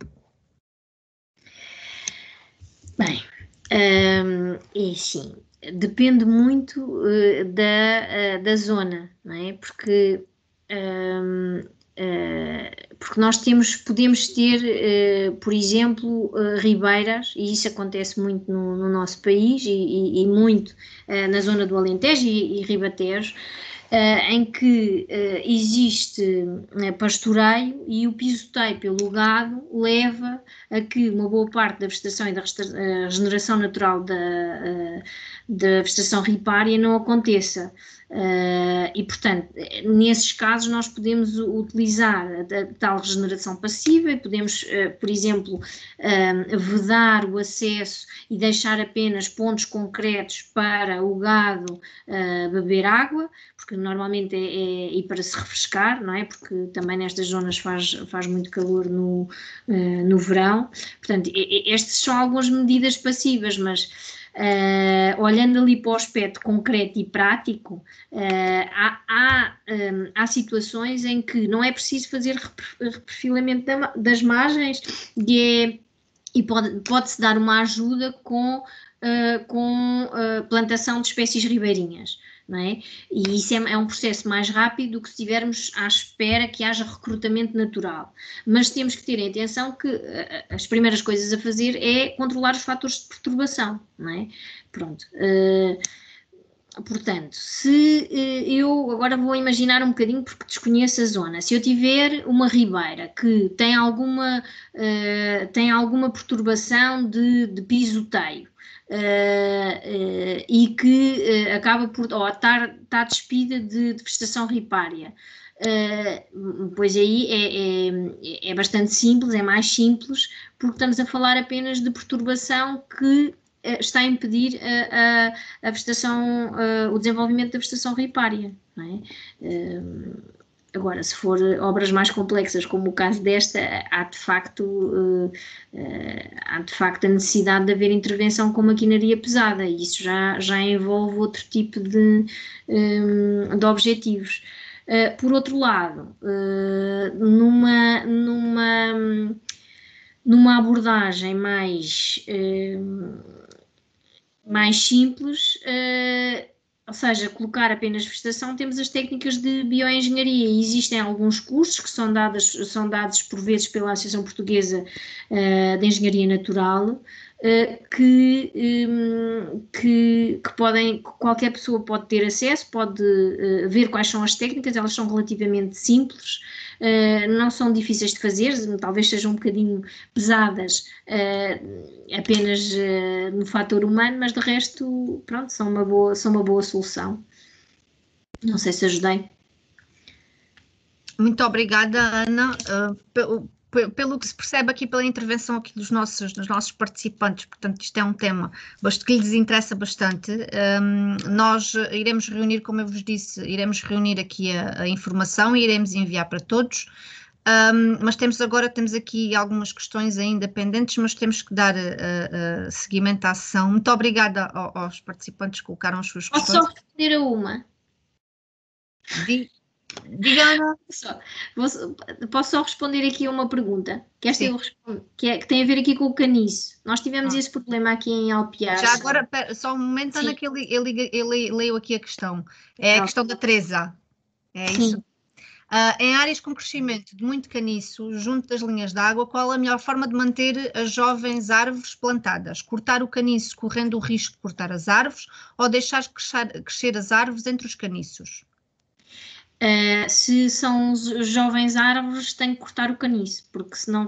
S2: Bem, é assim, depende muito da zona, não é? Porque nós podemos ter, por exemplo, ribeiras, e isso acontece muito no nosso país e muito na zona do Alentejo e Ribatejo, em que existe pastoreio e o pisoteio pelo gado leva a que uma boa parte da vegetação e da regeneração natural da vegetação ripária não aconteça. E, portanto, nesses casos nós podemos utilizar a tal regeneração passiva e podemos, por exemplo, vedar o acesso e deixar apenas pontos concretos para o gado beber água, porque normalmente e para se refrescar, não é? Porque também nestas zonas faz muito calor no verão. Portanto, estas são algumas medidas passivas, mas Olhando ali para o aspecto concreto e prático, há situações em que não é preciso fazer reperfilamento das margens e pode-se dar uma ajuda com plantação de espécies ribeirinhas. Não é? E isso é um processo mais rápido do que se estivermos à espera que haja recrutamento natural. Mas temos que ter em atenção que as primeiras coisas a fazer é controlar os fatores de perturbação. Não é? Pronto. Portanto, se eu agora vou imaginar um bocadinho porque desconheço a zona, se eu tiver uma ribeira que tem alguma perturbação de pisoteio, e que acaba por estar despida de vegetação ripária, pois aí é bastante simples, é mais simples, porque estamos a falar apenas de perturbação que está a impedir a vegetação, o desenvolvimento da vegetação ripária, não é? Agora, se for obras mais complexas, como o caso desta, há de facto a necessidade de haver intervenção com maquinaria pesada, e isso já envolve outro tipo de objetivos. Por outro lado, numa abordagem mais simples, ou seja, colocar apenas vegetação, temos as técnicas de bioengenharia e existem alguns cursos que são dados por vezes pela Associação Portuguesa de Engenharia Natural, que qualquer pessoa pode ter acesso, pode ver quais são as técnicas, elas são relativamente simples, não são difíceis de fazer, talvez sejam um bocadinho pesadas apenas no fator humano, mas de resto, pronto, são uma boa solução. Não sei se ajudei.
S1: Muito obrigada, Ana. Pelo que se percebe aqui pela intervenção aqui dos nossos participantes, portanto isto é um tema que lhes interessa bastante. Nós iremos reunir, como eu vos disse, iremos reunir aqui a informação e iremos enviar para todos, mas temos aqui algumas questões ainda pendentes, mas temos que dar seguimento à sessão. Muito obrigada aos participantes que colocaram as suas questões.
S2: Posso só responder a uma?
S1: Diga, Ana.
S2: Posso só responder aqui a uma pergunta? Que esta eu respondo, que tem a ver aqui com o caniço. Nós tivemos esse problema aqui em Alpiar.
S1: Já agora, só um momento, Ana, que eu leio aqui a questão. É a questão da Teresa. É
S2: Sim.
S1: isso? Em áreas com crescimento de muito caniço, junto das linhas de água, qual a melhor forma de manter as jovens árvores plantadas? Cortar o caniço correndo o risco de cortar as árvores ou deixar crescer as árvores entre os caniços?
S2: Se são jovens árvores, tem que cortar o caniço, porque senão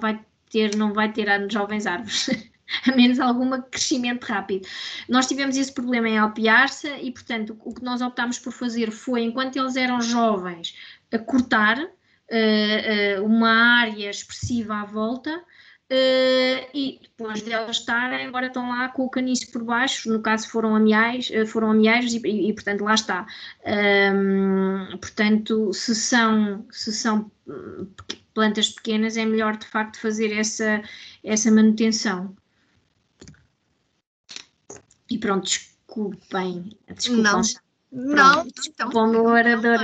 S2: não vai ter jovens árvores, a menos algum crescimento rápido. Nós tivemos esse problema em Alpiarça e, portanto, o que nós optámos por fazer foi, enquanto eles eram jovens, a cortar uma área expressiva à volta, e depois de elas estarem, agora estão lá com o caniço por baixo, no caso foram amieiros e portanto lá está. Portanto, se são plantas pequenas, é melhor de facto fazer essa manutenção. E pronto, desculpem.
S1: Não,
S2: então, meu orador.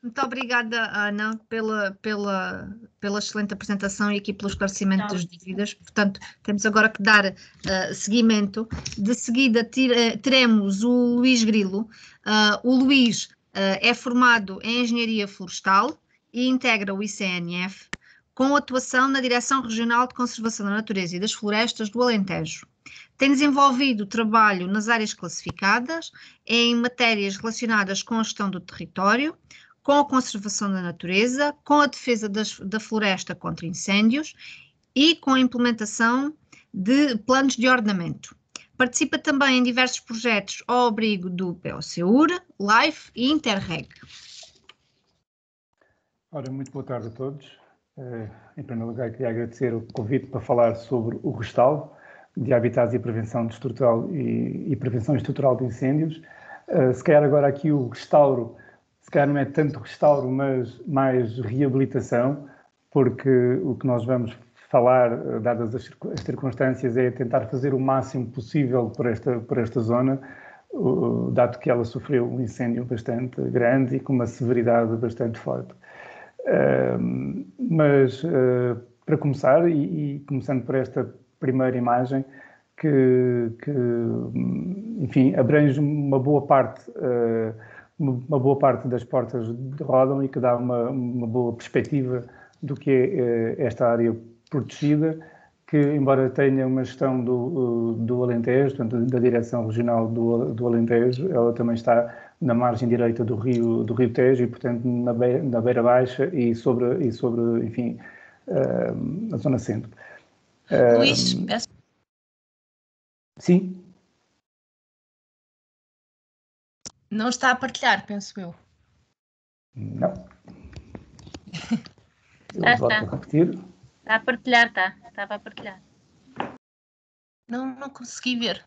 S1: Muito obrigada, Ana, pela excelente apresentação e aqui pelo esclarecimento das dúvidas. Portanto, temos agora que dar seguimento. De seguida teremos o Luís Grilo. O Luís é formado em Engenharia Florestal e integra o ICNF, com atuação na Direção Regional de Conservação da Natureza e das Florestas do Alentejo. Tem desenvolvido trabalho nas áreas classificadas, em matérias relacionadas com a gestão do território, com a conservação da natureza, com a defesa da floresta contra incêndios e com a implementação de planos de ordenamento. Participa também em diversos projetos ao abrigo do POCUR, LIFE e Interreg.
S6: Ora, muito boa tarde a todos. Em primeiro lugar, queria agradecer o convite para falar sobre o restauro de habitats e prevenção estrutural e prevenção estrutural de incêndios. Se calhar agora aqui o restauro, se calhar não é tanto restauro, mas mais reabilitação, porque o que nós vamos falar, dadas as circunstâncias, é tentar fazer o máximo possível por esta zona, dado que ela sofreu um incêndio bastante grande e com uma severidade bastante forte. Mas, para começar, e começando por esta primeira imagem, que enfim, abrange uma boa parte das portas de Ródão e que dá uma boa perspectiva do que é esta área protegida, que, embora tenha uma gestão do Alentejo, portanto, da Direção Regional do Alentejo, ela também está na margem direita do Rio Tejo e, portanto, na beira baixa e sobre enfim, a zona centro.
S3: Luís, peço.
S6: Sim.
S3: Não está a partilhar, penso eu.
S6: Não.
S2: Está.
S6: Repetir.
S2: Está a partilhar, está. Estava a partilhar.
S3: Não consegui ver.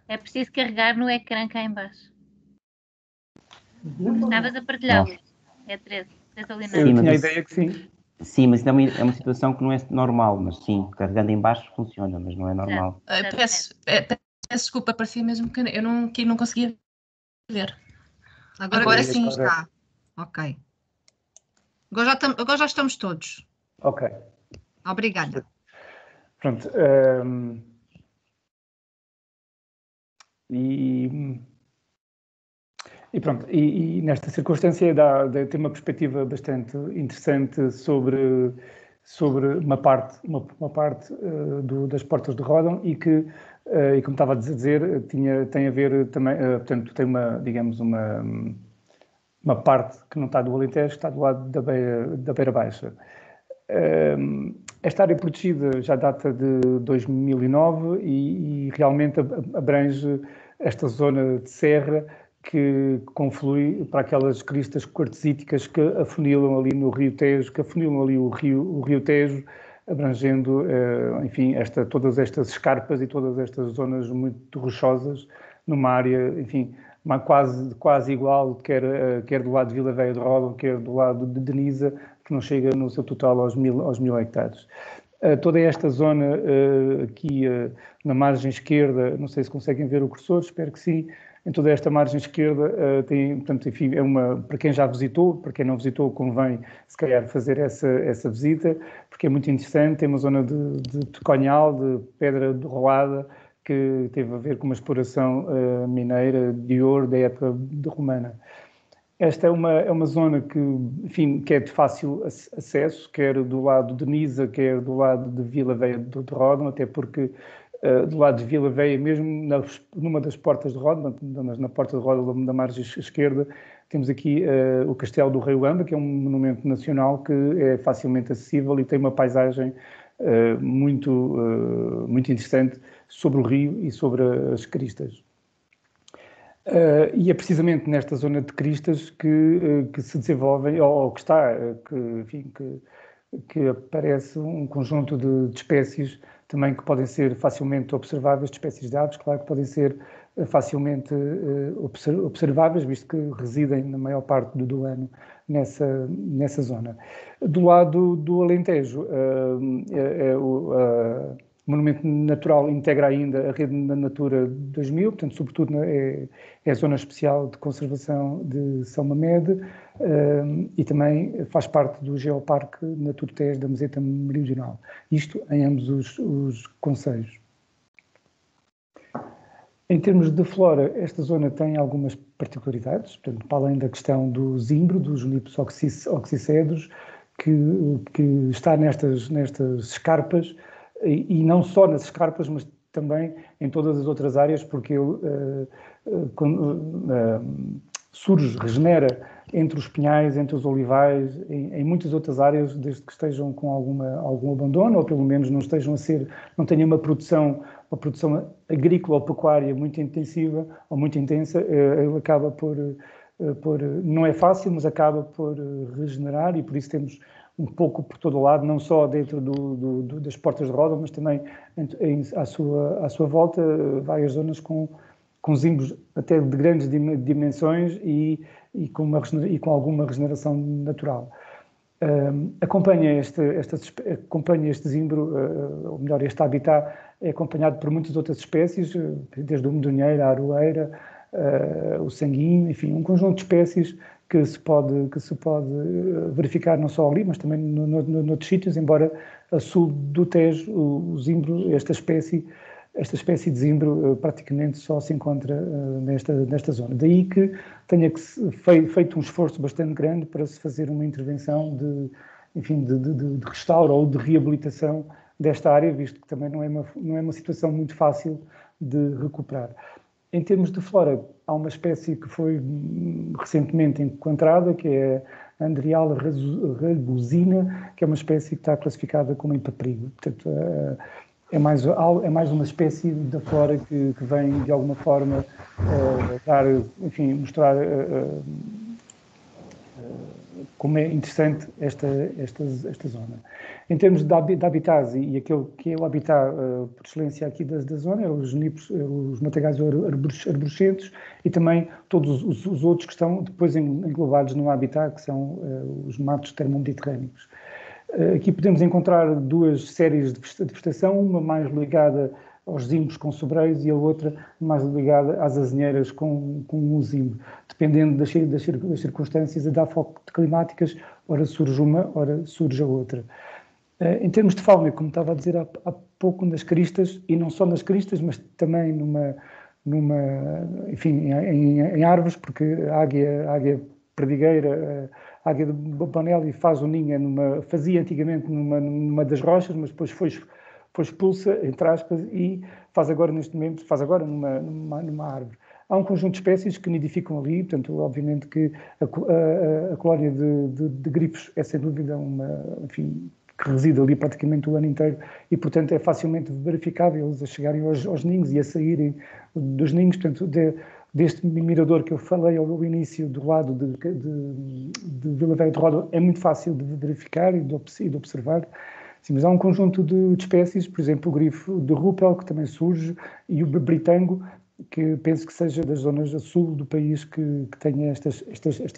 S2: É preciso carregar no ecrã cá em baixo. Estavas a partilhar, Luís. É 13. 13 ali na
S6: Eu tinha a ideia que sim.
S5: Sim, mas é uma situação que não é normal, mas sim, carregando em baixo funciona, mas não é normal.
S3: Peço desculpa, parecia mesmo que eu não conseguia ver.
S1: Agora sim está. Ok. Agora já estamos todos.
S6: Ok.
S1: Obrigada.
S6: Pronto. E pronto, e nesta circunstância tem uma perspectiva bastante interessante sobre uma parte das portas de Ródão e que, e como estava a dizer, tem a ver também, portanto, tem digamos, uma parte que não está do Alentejo, que está do lado da Beira Baixa. Esta área protegida já data de 2009 e realmente abrange esta zona de serra que conflui para aquelas cristas quartzíticas que afunilam ali no Rio Tejo, que afunilam ali o Rio Tejo, abrangendo, enfim, todas estas escarpas e todas estas zonas muito rochosas numa área, enfim, quase igual, quer do lado de Vila Velha de Ródão, quer do lado de Denisa, que não chega no seu total aos 1000 hectares. Toda esta zona aqui na margem esquerda, não sei se conseguem ver o cursor, espero que sim. Em toda esta margem esquerda tem, portanto, enfim, para quem já visitou, para quem não visitou, convém se calhar fazer essa visita, porque é muito interessante. Tem uma zona de conhal, de pedra rolada, que teve a ver com uma exploração mineira de ouro da época romana. Esta é uma zona que, enfim, que é de fácil acesso, quer do lado de Nisa, quer do lado de Vila Velha de Ródão, até porque do lado de Vila Velha, mesmo numa das portas de Ródão, na porta de Ródão da margem esquerda, temos aqui o Castelo do Rei Uamba, que é um monumento nacional que é facilmente acessível e tem uma paisagem muito interessante sobre o rio e sobre as cristas. E é precisamente nesta zona de cristas que se desenvolvem, ou que está, que aparece um conjunto de espécies também que podem ser facilmente observáveis, de espécies de aves, claro que podem ser facilmente observáveis, visto que residem na maior parte do ano nessa zona. Do lado do Alentejo, o Monumento Natural integra ainda a Rede Natura 2000, portanto, sobretudo é a Zona Especial de Conservação de São Mamede e também faz parte do Geoparque Natura Tejo da Meseta Meridional. Isto em ambos os concelhos. Em termos de flora, esta zona tem algumas particularidades, portanto, para além da questão do zimbro, dos juníperos oxicedros, que está nestas escarpas, e não só nas escarpas, mas também em todas as outras áreas, porque ele surge, regenera entre os pinhais, entre os olivais, em muitas outras áreas, desde que estejam com algum abandono, ou pelo menos não tenham uma produção agrícola ou pecuária muito intensiva ou muito intensa, ele acaba por não é fácil, mas acaba por regenerar, e por isso temos um pouco por todo o lado, não só dentro das portas de Ródão, mas também à sua volta, várias zonas com zimbros até de grandes dimensões e com alguma regeneração natural. Acompanha este zimbro, ou melhor, este habitat é acompanhado por muitas outras espécies, desde o medonheiro, a aroeira, o sanguinho, enfim, um conjunto de espécies que se pode verificar não só ali, mas também noutros sítios, embora a sul do Tejo, o zimbro, esta espécie de zimbro praticamente só se encontra nesta zona. Daí que tenha feito um esforço bastante grande para se fazer uma intervenção de restauro ou de reabilitação desta área, visto que também não é uma situação muito fácil de recuperar. Em termos de flora, há uma espécie que foi recentemente encontrada, que é a Andriala ragusina, que é uma espécie que está classificada como em perigo. Portanto, é mais uma espécie da flora que vem, de alguma forma, mostrar como é interessante esta zona. Em termos de habitats, e aquele que é o habitat por excelência aqui da zona, os matagais arborescentes e também todos os outros que estão depois englobados no habitat, que são os matos termomediterrâneos. Aqui podemos encontrar duas séries de vegetação, uma mais ligada aos zimbros com sobreiros e a outra mais ligada às azinheiras com o zimbro. Dependendo das circunstâncias climáticas, ora surge uma, ora surge a outra. Em termos de fauna, como estava a dizer há pouco, nas cristas, e não só nas cristas, mas também em árvores, porque a águia perdigueira, a águia de Bonelli faz o ninho, fazia antigamente numa das rochas, mas depois foi expulsa, entre aspas, e faz agora numa árvore. Há um conjunto de espécies que nidificam ali, portanto, obviamente que a colónia de grifos é sem dúvida que reside ali praticamente o ano inteiro e, portanto, é facilmente verificável eles a chegarem aos ninhos e a saírem dos ninhos, portanto, deste mirador que eu falei ao início, do lado de Vila Velha de Ródão, é muito fácil de verificar e de observar. Sim, mas há um conjunto de espécies, por exemplo, o grifo de Rupel, que também surge, e o britango, que penso que seja das zonas a sul do país que tenha esta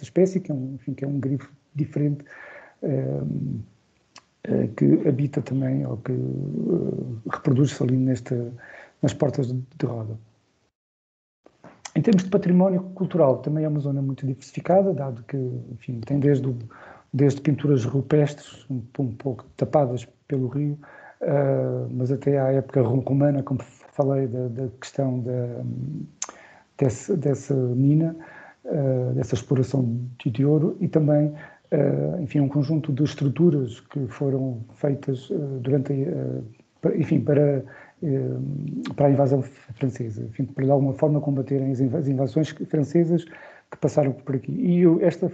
S6: espécie, que é um grifo diferente, que habita também, ou que reproduz-se ali nas portas de Ródão. Em termos de património cultural, também é uma zona muito diversificada, dado que, enfim, tem desde pinturas rupestres, um pouco tapadas pelo rio, mas até à época romana, como falei, da questão dessa mina, dessa exploração de ouro, e também, enfim, um conjunto de estruturas que foram feitas para a invasão francesa, enfim, para de alguma forma combaterem as invasões francesas que passaram por aqui. E esta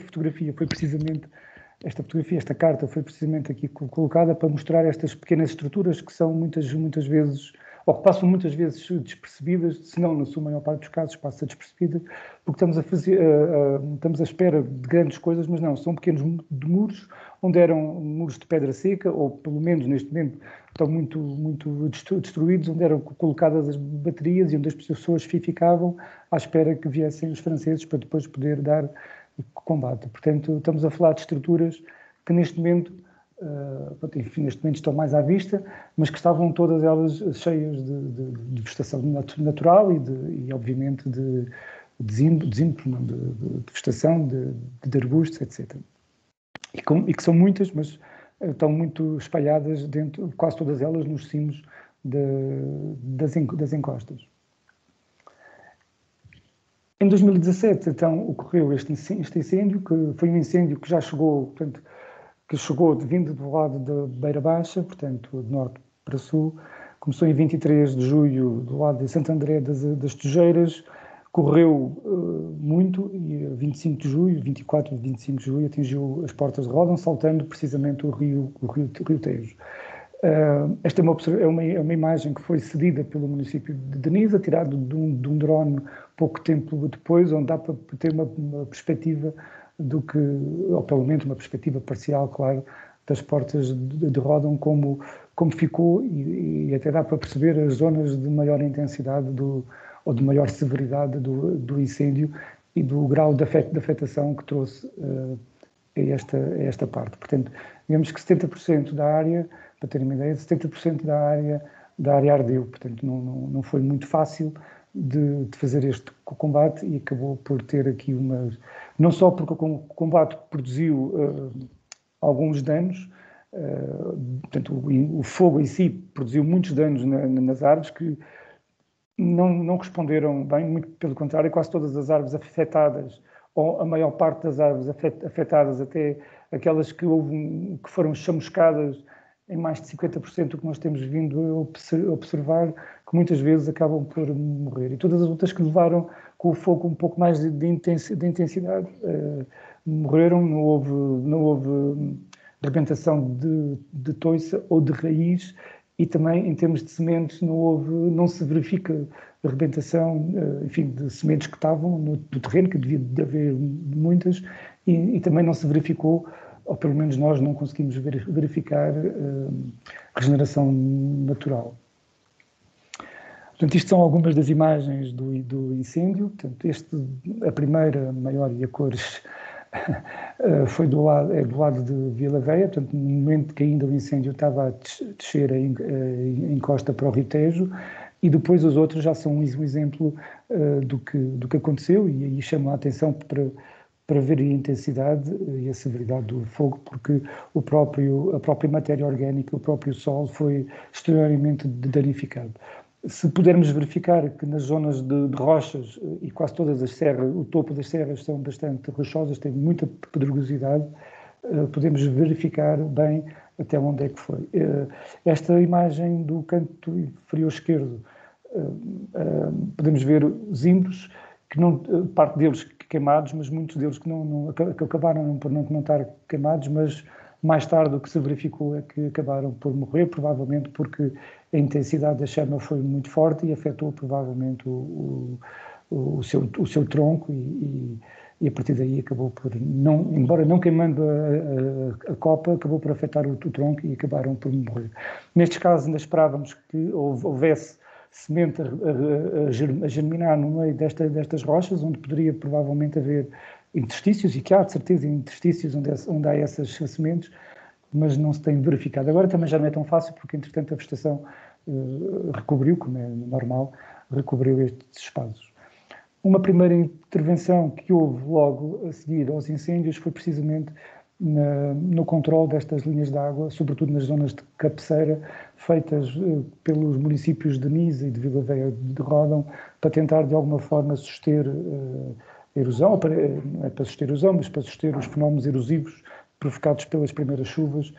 S6: carta foi precisamente aqui colocada para mostrar estas pequenas estruturas que são muitas vezes, ou que passam muitas vezes despercebidas, se não na sua maior parte dos casos passa despercebida, porque estamos à espera de grandes coisas, mas não, são pequenos muros, onde eram muros de pedra seca, ou pelo menos neste momento estão muito destruídos, onde eram colocadas as baterias e onde as pessoas ficavam à espera que viessem os franceses para depois poder dar combate. Portanto, estamos a falar de estruturas que neste momento estão mais à vista, mas que estavam todas elas cheias de vegetação natural e obviamente de vegetação, de arbustos, etc. E que são muitas, mas estão muito espalhadas quase todas elas nos cimos das encostas. Em 2017, então, ocorreu este incêndio, que foi um incêndio que já chegou, portanto, vindo do lado da Beira Baixa, portanto, de norte para sul. Começou em 23 de julho, do lado de Santo André das Tejeiras, correu muito, e 25 de julho, 24 e 25 de julho, atingiu as portas de Ródão, saltando precisamente o rio Tejo. Esta é uma imagem que foi cedida pelo município de Denisa, tirada de um drone pouco tempo depois, onde dá para ter uma perspectiva ou pelo menos uma perspectiva parcial, claro, das portas de Ródão, como ficou, e até dá para perceber as zonas de maior intensidade ou de maior severidade do incêndio e do grau de afetação que trouxe esta parte. Portanto, digamos que 70% da área, para terem uma ideia, 70% da área ardeu. Portanto, não foi muito fácil de fazer este combate e acabou por ter aqui não só porque o combate produziu alguns danos, portanto, o fogo em si produziu muitos danos nas árvores que não responderam bem, muito pelo contrário, quase todas as árvores afetadas, ou a maior parte das árvores afetadas, até aquelas que foram chamuscadas em mais de 50% do que nós temos vindo a observar, que muitas vezes acabam por morrer. E todas as outras que levaram com o fogo um pouco mais de intensidade morreram, não houve rebentação de toiça ou de raiz, e também em termos de sementes não se verifica a rebentação, enfim, de sementes que estavam no terreno, que devia de haver muitas, e também não se verificou, ou pelo menos nós não conseguimos verificar, regeneração natural. Portanto, isto são algumas das imagens do incêndio. Portanto, a primeira, maior e a cores, foi do lado de Vila Veia, portanto, no momento que ainda o incêndio estava a descer em costa para o Rio Tejo, e depois os outros já são um exemplo do que aconteceu, e aí chama a atenção para ver a intensidade e a severidade do fogo, porque a própria matéria orgânica, o próprio solo foi extremamente danificado. Se pudermos verificar que nas zonas de rochas, e quase todas as serras, o topo das serras são bastante rochosas, têm muita pedregosidade, podemos verificar bem até onde é que foi. Esta imagem do canto inferior esquerdo, podemos ver zimbros, parte deles queimados, mas muitos deles que acabaram por não estar queimados, mas mais tarde o que se verificou é que acabaram por morrer, provavelmente porque a intensidade da chama foi muito forte e afetou provavelmente o seu tronco, e a partir daí acabou por, embora não queimando a copa, acabou por afetar o tronco e acabaram por morrer. Nestes casos ainda esperávamos que houvesse semente a germinar no meio destas rochas, onde poderia provavelmente haver interstícios, e que há de certeza interstícios onde há essas sementes, mas não se tem verificado. Agora também já não é tão fácil, porque entretanto a vegetação recobriu, como é normal, recobriu estes espaços. Uma primeira intervenção que houve logo a seguir aos incêndios foi precisamente no controle destas linhas de água, sobretudo nas zonas de cabeceira, feitas pelos municípios de Nisa e de Vila Veia de Ródão, para tentar de alguma forma suster erosão, não é para suster erosão, mas para suster os fenómenos erosivos provocados pelas primeiras chuvas,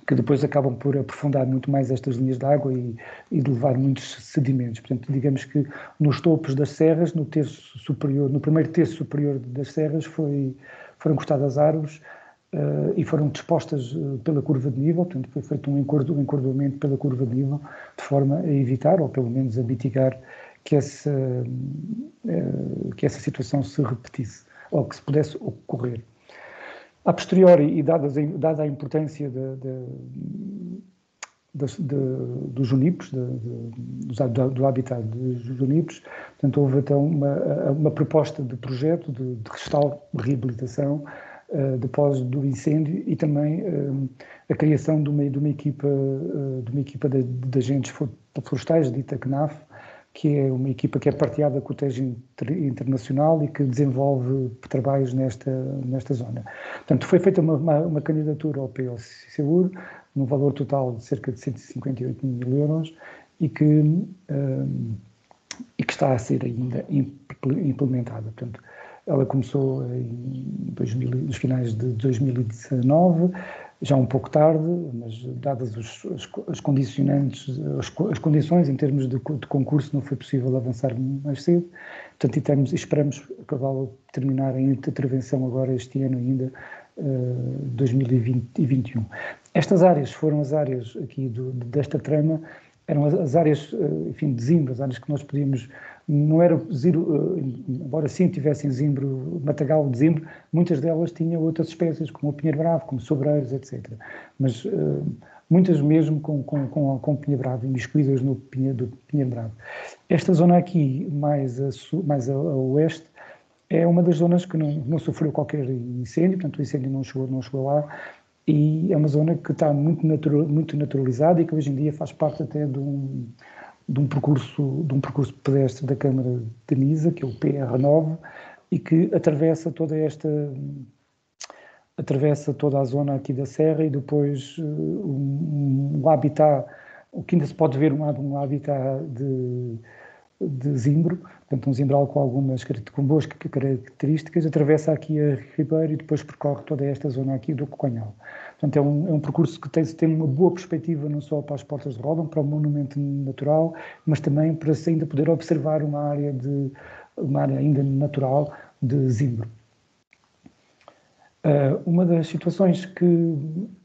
S6: que depois acabam por aprofundar muito mais estas linhas de água e de levar muitos sedimentos. Portanto, digamos que nos topos das serras, no primeiro terço superior das serras, foram cortadas árvores e foram dispostas pela curva de nível, portanto foi feito um encordoamento pela curva de nível, de forma a evitar, ou pelo menos a mitigar, que essa situação se repetisse, ou que se pudesse ocorrer. A posteriori, e dada a importância dos juníperos, do habitat dos juníperos, portanto, houve então uma proposta de projeto de restauro, de reabilitação, depois do incêndio, e também a criação de uma equipa de agentes florestais, dita CNAF, que é uma equipa que é partilhada com o Tejo Internacional e que desenvolve trabalhos nesta zona. Portanto, foi feita uma candidatura ao POCUR, num valor total de cerca de 158 mil euros, e que está a ser ainda implementada. Portanto, ela começou nos finais de 2019, já um pouco tarde, mas dadas as condicionantes, as condições em termos de concurso, não foi possível avançar mais cedo. Portanto, esperamos terminar a intervenção agora este ano ainda, 2021. Estas áreas foram as áreas aqui desta trama, eram as áreas, enfim, de zimbro, as áreas que nós podíamos, não era embora sim tivessem zimbro, matagal de zimbro, muitas delas tinham outras espécies, como o pinheiro bravo, como sobreiros, etc. Mas muitas mesmo com pinheiro bravo, imiscuídas no pinheiro bravo. Esta zona aqui, mais a oeste, é uma das zonas que não sofreu qualquer incêndio, portanto o incêndio não chegou lá, e é uma zona que está muito naturalizada e que hoje em dia faz parte até de um percurso pedestre da Câmara de Nisa, que é o PR9, e que atravessa toda a zona aqui da Serra, e depois um habitat, o que ainda se pode ver um habitat de zimbro, portanto um zimbral com boas características, atravessa aqui a Ribeira e depois percorre toda esta zona aqui do Cocanhal. Portanto é um percurso que tem uma boa perspectiva não só para as Portas de Ródão, para o monumento natural, mas também para se ainda poder observar uma área ainda natural de zimbro. Uma das situações que... um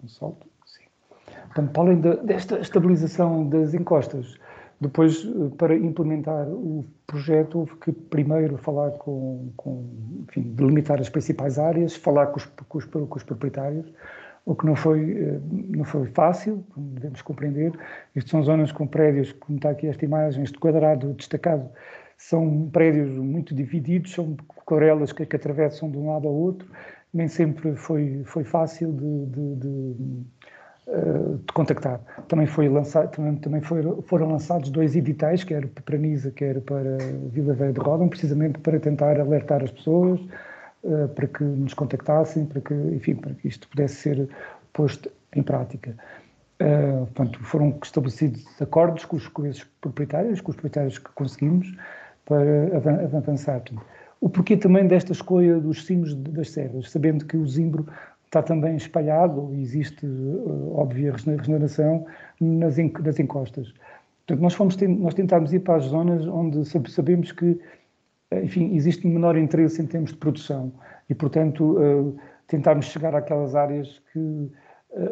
S6: salto, sim. Portanto, para além desta estabilização das encostas, depois, para implementar o projeto, houve que primeiro falar enfim, delimitar as principais áreas, falar com os proprietários, o que não foi fácil, como devemos compreender. Isto são zonas com prédios, como está aqui esta imagem, este quadrado destacado, são prédios muito divididos, são corelas que atravessam de um lado ao outro, nem sempre foi fácil de contactar. Também foram lançados 2 editais, quer para Nisa, quer para Vila Velha de Ródão, precisamente para tentar alertar as pessoas, para que nos contactassem, para que isto pudesse ser posto em prática. Portanto, foram estabelecidos acordos com esses proprietários, que conseguimos, para avançar. O porquê também desta escolha dos cimos das serras, sabendo que o zimbro está também espalhado, existe óbvia regeneração nas encostas. Portanto, nós tentámos ir para as zonas onde sabemos que, enfim, existe menor interesse em termos de produção e, portanto, tentámos chegar àquelas áreas que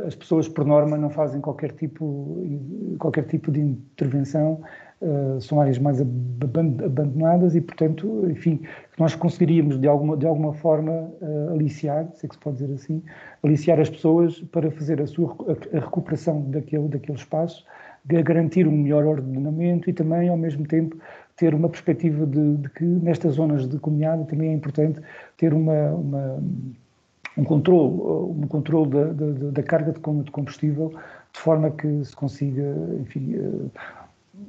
S6: as pessoas, por norma, não fazem qualquer tipo de intervenção, são áreas mais abandonadas e, portanto, enfim, que nós conseguiríamos de alguma forma aliciar, se é que se pode dizer assim, aliciar as pessoas para fazer a recuperação daquele espaço, garantir um melhor ordenamento e também, ao mesmo tempo, ter uma perspectiva de que nestas zonas de comunhada também é importante ter um controle da carga de combustível, de forma que se consiga, enfim,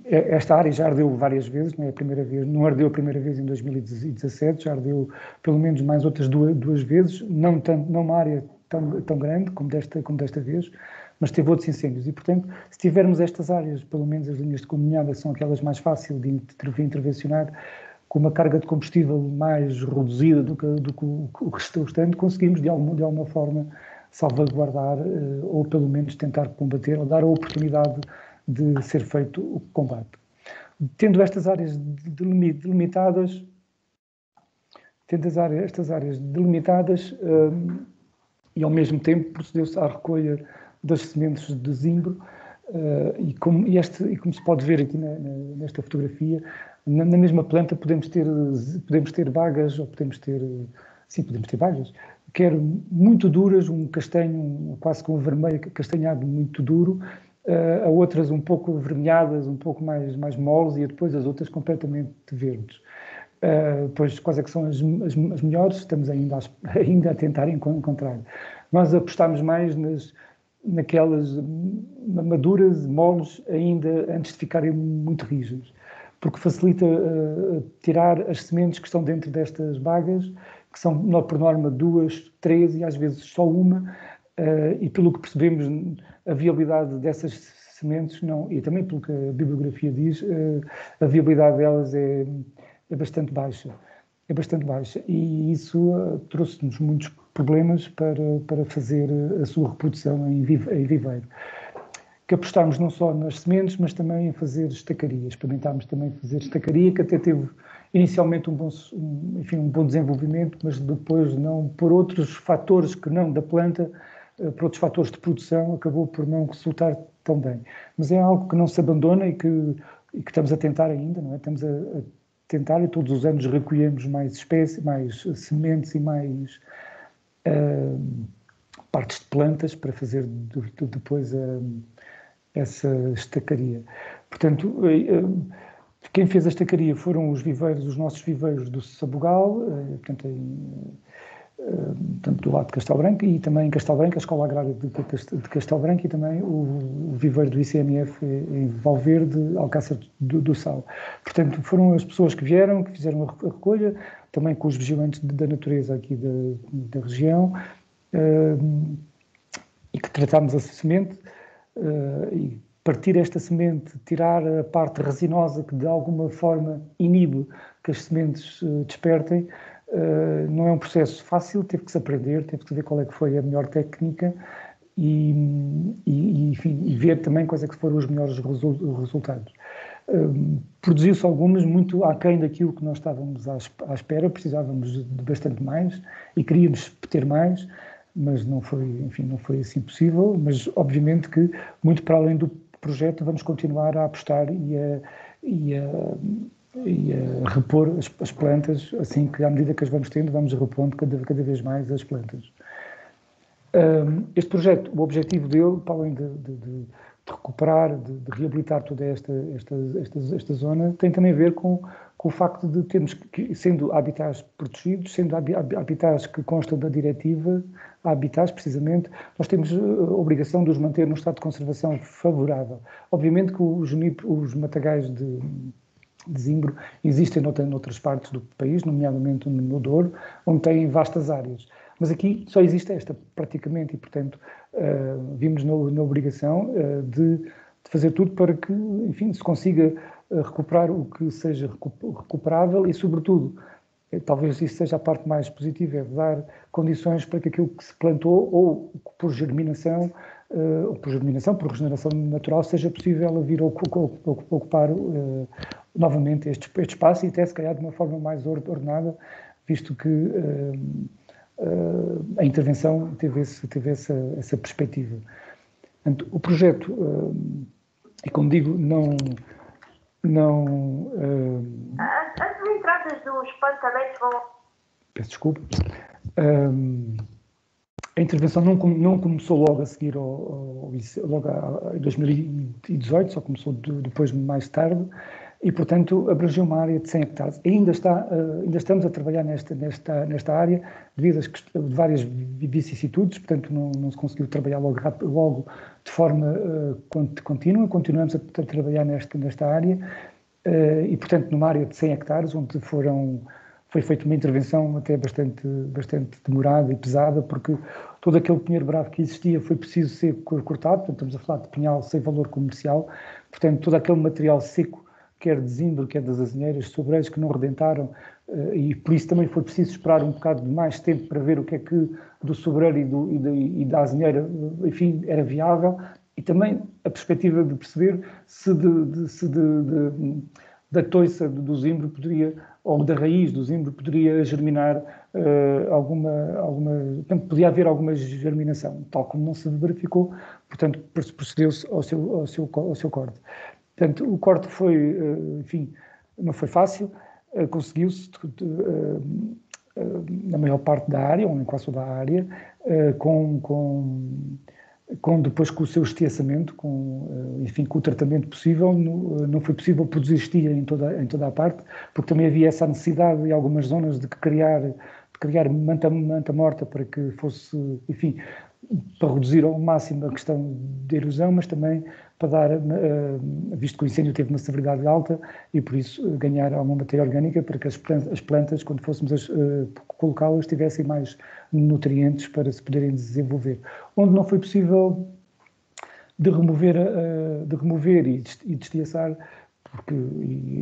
S6: esta área já ardeu várias vezes, não é a primeira vez, não ardeu a primeira vez em 2017, já ardeu pelo menos mais outras duas vezes, não uma área tão grande como desta vez, mas teve outros incêndios e, portanto, se tivermos estas áreas, pelo menos as linhas de comunhada são aquelas mais fáceis de intervencionar, com uma carga de combustível mais reduzida do que o restante, conseguimos de alguma forma salvaguardar ou pelo menos tentar combater ou dar a oportunidade de ser feito o combate. Tendo estas áreas delimitadas, e ao mesmo tempo procedeu-se à recolha das sementes de zimbro e como se pode ver aqui nesta fotografia, na mesma planta podemos ter bagas, ou podemos ter bagas, quer muito duras, um castanho quase com um vermelho castanhado muito duro, a outras um pouco avermelhadas, um pouco mais moles, e depois as outras completamente verdes. Pois quais é que são as melhores? Estamos ainda a tentar encontrar. Nós apostámos mais naquelas maduras, moles, ainda antes de ficarem muito rijas, porque facilita tirar as sementes que estão dentro destas bagas, que são por norma 2, 3 e às vezes só uma, e pelo que percebemos a viabilidade dessas sementes, e também pelo que a bibliografia diz, a viabilidade delas é bastante baixa. E isso trouxe-nos muitos problemas para fazer a sua reprodução em viveiro. Que apostámos não só nas sementes, mas também em fazer estacaria. Experimentámos também fazer estacaria, que até teve inicialmente um bom desenvolvimento, mas depois não, por outros fatores que não da planta, por outros fatores de produção, acabou por não resultar tão bem. Mas é algo que não se abandona e que estamos a tentar ainda, não é? Estamos a tentar e todos os anos recolhemos mais espécies, mais sementes e mais partes de plantas para fazer depois essa estacaria. Portanto, Quem fez esta estacaria foram os nossos viveiros do Sabugal, portanto, tanto do lado de Castelo Branco e também em Castelo Branco, a Escola Agrária de Castelo Branco e também o viveiro do ICMF em Valverde, Alcácer do Sal. Portanto, foram as pessoas que vieram, que fizeram a recolha, também com os vigilantes da natureza aqui da região, e que tratámos a semente, e partir esta semente, tirar a parte resinosa que de alguma forma inibe que as sementes despertem, não é um processo fácil, teve que se aprender, teve que ver qual é que foi a melhor técnica enfim, e ver também quais é que foram os melhores resultados. Produziu-se algumas muito aquém daquilo que nós estávamos à espera, precisávamos de bastante mais e queríamos ter mais, mas não foi, enfim, não foi assim possível, mas obviamente que muito para além do projeto vamos continuar a apostar e a repor as plantas, assim que à medida que as vamos tendo, vamos repondo cada vez mais as plantas. Este projeto, o objetivo dele, para além de recuperar, de reabilitar toda esta zona, tem também a ver com o facto de termos, sendo habitats protegidos, sendo habitats que constam da diretiva, habitats precisamente, nós temos a obrigação de os manter num estado de conservação favorável. Obviamente que os matagais de zimbro existem noutras partes do país, nomeadamente no Douro, onde têm vastas áreas. Mas aqui só existe esta, praticamente, e, portanto, vimos na obrigação de fazer tudo para que, enfim, se consiga recuperar o que seja recuperável e, sobretudo, talvez isso seja a parte mais positiva, é dar condições para que aquilo que se plantou, ou por germinação, por regeneração natural, seja possível a vir ocupar novamente este espaço e até, se calhar, de uma forma mais ordenada, visto que a intervenção teve essa perspectiva. Portanto, o projeto, e como digo,
S7: As entradas dos plantanetes vão...
S6: Peço desculpa. A intervenção não começou logo a seguir logo em 2018, só começou depois mais tarde, e, portanto, abrangeu uma área de 100 hectares. Ainda estamos a trabalhar nesta área devido a várias vicissitudes, portanto, não se conseguiu trabalhar logo de forma contínua. Continuamos a trabalhar nesta área e, portanto, numa área de 100 hectares, onde foi feita uma intervenção até bastante demorada e pesada, porque todo aquele pinheiro bravo que existia foi preciso ser cortado, portanto, estamos a falar de pinhal sem valor comercial, portanto, todo aquele material seco, quer de zimbro, quer das azinheiras, sobreiros que não rebentaram, e por isso também foi preciso esperar um bocado de mais tempo para ver o que é que do sobreiro e da azinheira, enfim, era viável, e também a perspectiva de perceber se da toiça do zimbro poderia, ou da raiz do zimbro poderia germinar portanto, podia haver alguma germinação, tal como não se verificou, portanto, procedeu-se ao seu corte. Portanto, o corte foi, enfim, não foi fácil, conseguiu-se na maior parte da área, ou em quase toda a área, depois com o seu estiaçamento, enfim, com o tratamento possível. Não foi possível produzir estia em toda a parte, porque também havia essa necessidade em algumas zonas de criar manta morta para que fosse, enfim, para reduzir ao máximo a questão de erosão, mas também para dar, visto que o incêndio teve uma severidade alta, e por isso ganhar alguma matéria orgânica para que as plantas, quando fôssemos colocá-las, tivessem mais nutrientes para se poderem desenvolver. Onde não foi possível de remover e destiaçar, porque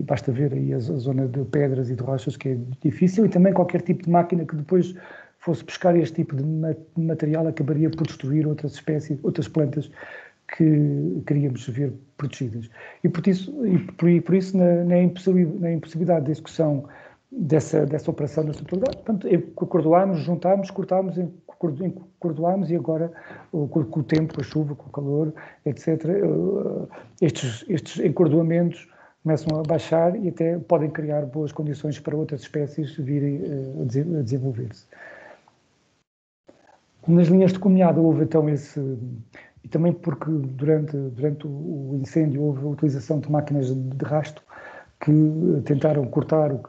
S6: basta ver aí a zona de pedras e de rochas, que é difícil, e também qualquer tipo de máquina que depois fosse pescar este tipo de material acabaria por destruir outras espécies, outras plantas que queríamos ver protegidas. E por isso na impossibilidade de execução dessa operação na totalidade, portanto, acordoámos, juntámos, cortámos, acordoámos, e agora, com o tempo, com a chuva, com o calor, etc., estes encordoamentos começam a baixar e até podem criar boas condições para outras espécies virem a desenvolver-se. Nas linhas de comunhada houve então e também porque durante o incêndio houve a utilização de máquinas de rasto que tentaram cortar o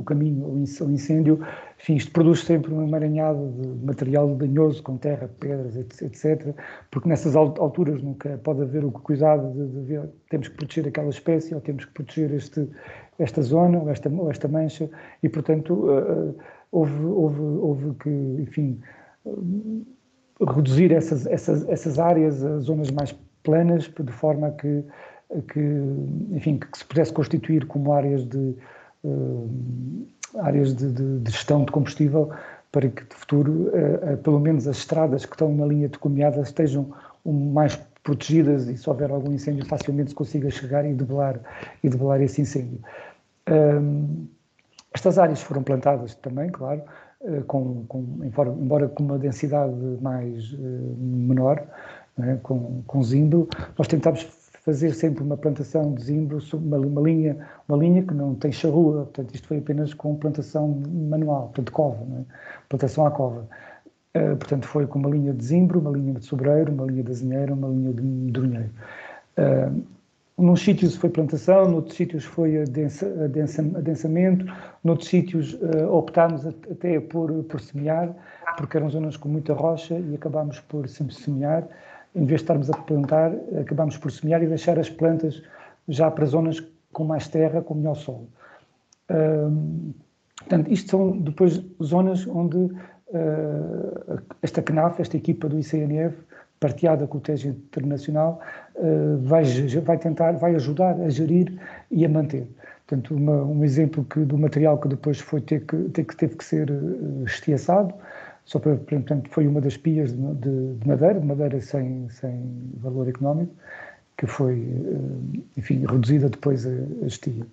S6: caminho ao incêndio. Enfim, isto produz sempre uma emaranhada de material danhoso, com terra, pedras, etc., porque nessas alturas nunca pode haver o cuidado de ver, temos que proteger aquela espécie, ou temos que proteger esta zona, ou esta mancha, e, portanto, houve que, enfim, reduzir essas áreas a zonas mais planas, de forma que se pudesse constituir como áreas de gestão de combustível, para que de futuro, pelo menos as estradas que estão na linha de caminhada estejam mais protegidas, e se houver algum incêndio facilmente se consiga chegar e debelar esse incêndio. Estas áreas foram plantadas também, claro, embora com uma densidade mais menor, né, com zimbro. Nós tentámos fazer sempre uma plantação de zimbro, uma linha que não tem charrua, portanto isto foi apenas com plantação manual, portanto cova, né, plantação à cova. Portanto foi com uma linha de zimbro, uma linha de sobreiro, uma linha de azinheiro, uma linha de medronheiro. Nos sítios foi plantação, noutros sítios foi adensamento, noutros sítios optámos até por semear, porque eram zonas com muita rocha e acabámos por semear. Em vez de estarmos a plantar, acabámos por semear e deixar as plantas já para zonas com mais terra, com melhor solo. Portanto, isto são depois zonas onde esta CNAF, esta equipa do ICNF, partilhada com o TEG Internacional, vai ajudar a gerir e a manter. Portanto, um exemplo do material que depois teve que ser estiaçado, portanto, foi uma das pias de madeira sem valor económico, que foi, enfim, reduzida depois a estia.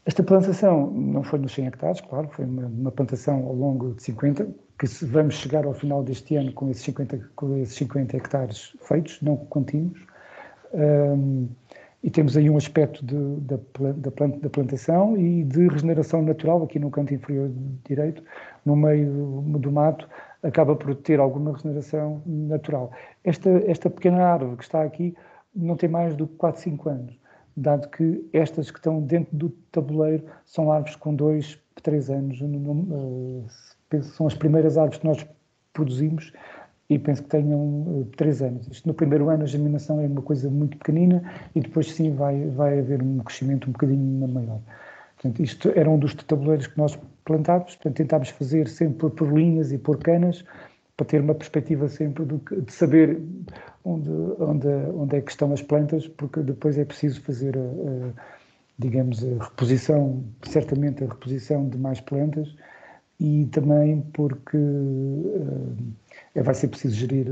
S6: Esta plantação não foi nos 100 hectares, claro, foi uma plantação ao longo de 50, que vamos chegar ao final deste ano com esses 50 hectares feitos, não contínuos. E temos aí um aspecto da plantação e de regeneração natural, aqui no canto inferior direito, no meio do mato, acaba por ter alguma regeneração natural. Esta pequena árvore que está aqui não tem mais do que 4, 5 anos, dado que estas que estão dentro do tabuleiro são árvores com 2, 3 anos. São as primeiras árvores que nós produzimos e penso que tenham 3 anos. Isto, no primeiro ano a germinação é uma coisa muito pequenina e depois sim vai haver um crescimento um bocadinho maior. Portanto, isto era um dos tabuleiros que nós plantávamos, portanto tentámos fazer sempre por linhas e por canas, para ter uma perspectiva sempre de saber onde é que estão as plantas, porque depois é preciso fazer, digamos, a reposição, certamente a reposição de mais plantas, e também porque vai ser preciso gerir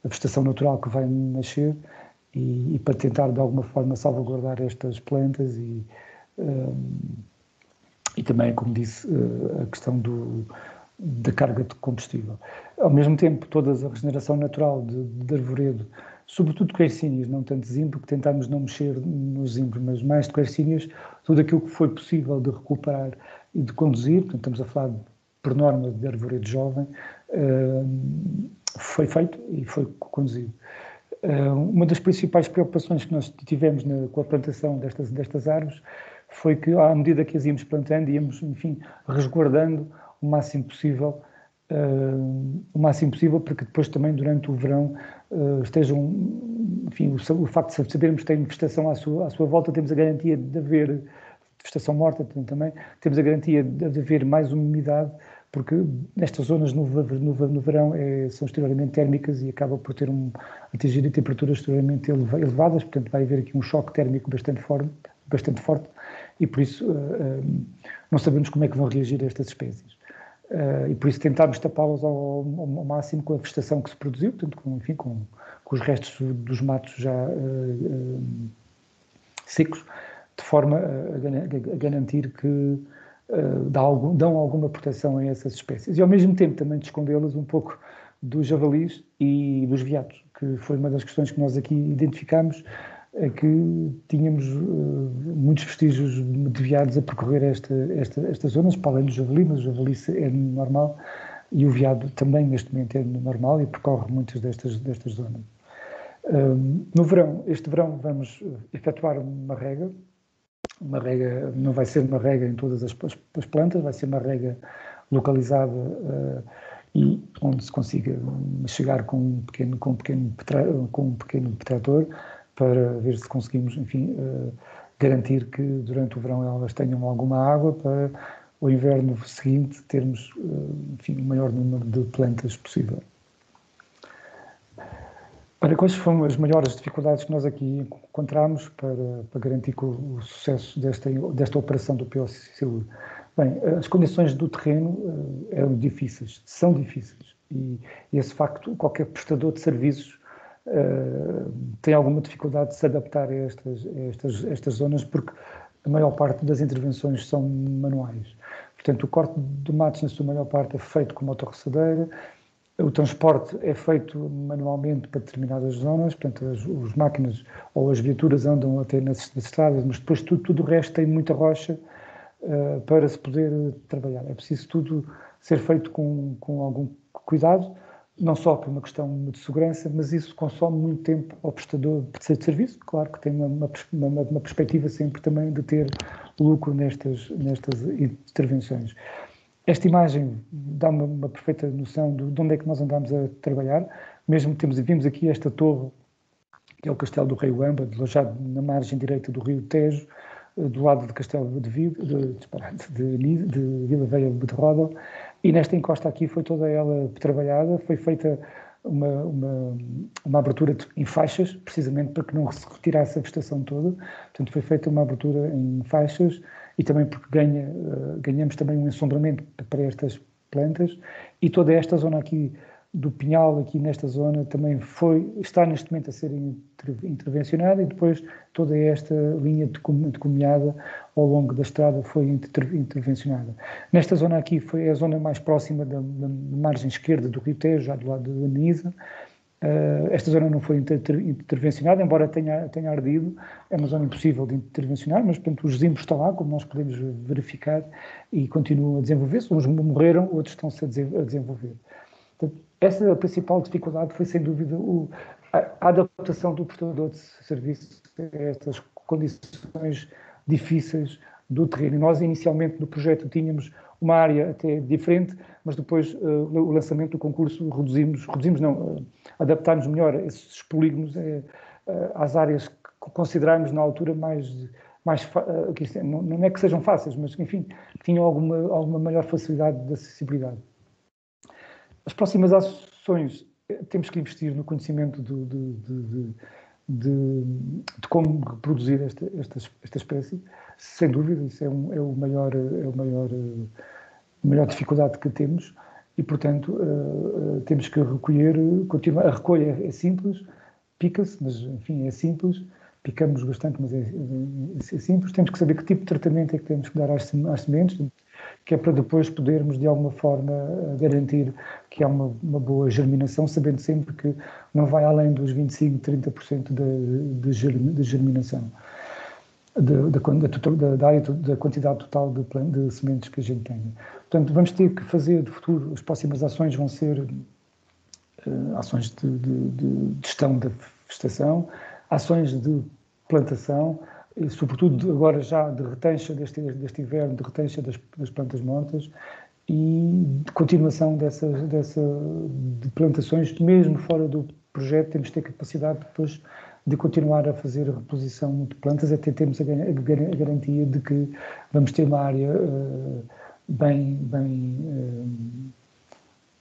S6: a vegetação natural que vai nascer e para tentar de alguma forma salvaguardar estas plantas e também, como disse, a questão da carga de combustível. Ao mesmo tempo, toda a regeneração natural de arvoredo, sobretudo de quercínias, não tanto de zimbro, porque tentámos não mexer no zimbro, mas mais de quercínias, tudo aquilo que foi possível de recuperar e de conduzir, portanto estamos a falar por norma de arvoredo jovem, foi feito e foi conduzido. Uma das principais preocupações que nós tivemos com a plantação destas árvores foi que, à medida que as íamos plantando, íamos, enfim, resguardando o máximo possível, para que depois também durante o verão estejam, enfim, o facto de sabermos que tem vegetação à sua volta, temos a garantia de haver vegetação morta, também temos a garantia de haver mais umidade, porque nestas zonas no verão são extremamente térmicas e acaba por atingir temperaturas extremamente elevadas, portanto vai haver aqui um choque térmico bastante forte e por isso não sabemos como é que vão reagir estas espécies. E por isso tentámos tapá-las ao máximo com a vegetação que se produziu, portanto, com os restos dos matos já secos, de forma a garantir que dão alguma proteção a essas espécies. E ao mesmo tempo também de escondê-las um pouco dos javalis e dos veados, que foi uma das questões que nós aqui identificámos, que tínhamos muitos vestígios de veados a percorrer estas zonas, para além do javali, mas o javali é normal e o veado também neste momento é normal e percorre muitas destas zonas. Este verão vamos efetuar uma rega não vai ser uma rega em todas as plantas, vai ser uma rega localizada e onde se consiga chegar com um pequeno trator para ver se conseguimos, enfim, garantir que durante o verão elas tenham alguma água para o inverno seguinte termos, enfim, o maior número de plantas possível. Para quais foram as maiores dificuldades que nós aqui encontramos para garantir o sucesso desta operação do POCCU? Bem, as condições do terreno eram difíceis, são difíceis, e esse facto, qualquer prestador de serviços tem alguma dificuldade de se adaptar a estas zonas, porque a maior parte das intervenções são manuais. Portanto, o corte de matos, na sua maior parte, é feito com motorroçadeira. O transporte é feito manualmente para determinadas zonas, portanto, as máquinas ou as viaturas andam até nas estradas, mas depois tudo o resto tem muita rocha para se poder trabalhar. É preciso tudo ser feito com algum cuidado, não só por uma questão de segurança, mas isso consome muito tempo ao prestador de serviço. Claro que tem uma perspectiva sempre também de ter lucro nestas intervenções. Esta imagem dá-me uma perfeita noção de onde é que nós andamos a trabalhar. Mesmo vimos aqui esta torre, que é o Castelo do Rei Uamba, alojado na margem direita do rio Tejo, do lado de Castelo de Vila Velha de Ródão, e nesta encosta aqui foi toda ela trabalhada, foi feita uma abertura em faixas, precisamente para que não se retirasse a vegetação toda. Portanto, foi feita uma abertura em faixas, e também porque ganhamos também um ensombramento para estas plantas, e toda esta zona aqui do Pinhal, aqui nesta zona, também está neste momento a ser intervencionada, e depois toda esta linha de comunhada ao longo da estrada foi intervencionada. Nesta zona aqui é a zona mais próxima da margem esquerda do Rio Tejo, já do lado da Anisa. Esta zona não foi intervencionada, embora tenha ardido. É uma zona impossível de intervencionar, mas, portanto, os zimbros estão lá, como nós podemos verificar, e continuam a desenvolver-se. Uns morreram, outros estão-se a desenvolver. Portanto, essa é a principal dificuldade, foi sem dúvida a adaptação do prestador de serviço a estas condições difíceis do terreno. E nós, inicialmente, no projeto tínhamos uma área até diferente, mas depois o lançamento do concurso adaptámos melhor esses polígonos às áreas que considerámos na altura não é que sejam fáceis, mas, enfim, que tinham alguma maior facilidade de acessibilidade. As próximas ações, temos que investir no conhecimento de como reproduzir esta espécie, sem dúvida. Isso é a maior dificuldade que temos, e, portanto, temos que continuar. A recolha é simples, pica-se, mas, enfim, é simples, picamos bastante, mas é simples. Temos que saber que tipo de tratamento é que temos que dar às sementes, que é para depois podermos, de alguma forma, garantir que há uma boa germinação, sabendo sempre que não vai além dos 25%, 30% de germinação, da quantidade total de sementes que a gente tem. Portanto, vamos ter que fazer, de futuro, as próximas ações vão ser ações de gestão da vegetação, ações de plantação, e, sobretudo, agora já de retencha deste inverno, de retencha das plantas mortas, e de continuação de plantações, mesmo fora do projeto. Temos de ter capacidade depois de continuar a fazer a reposição de plantas, até termos a garantia de que vamos ter uma área bem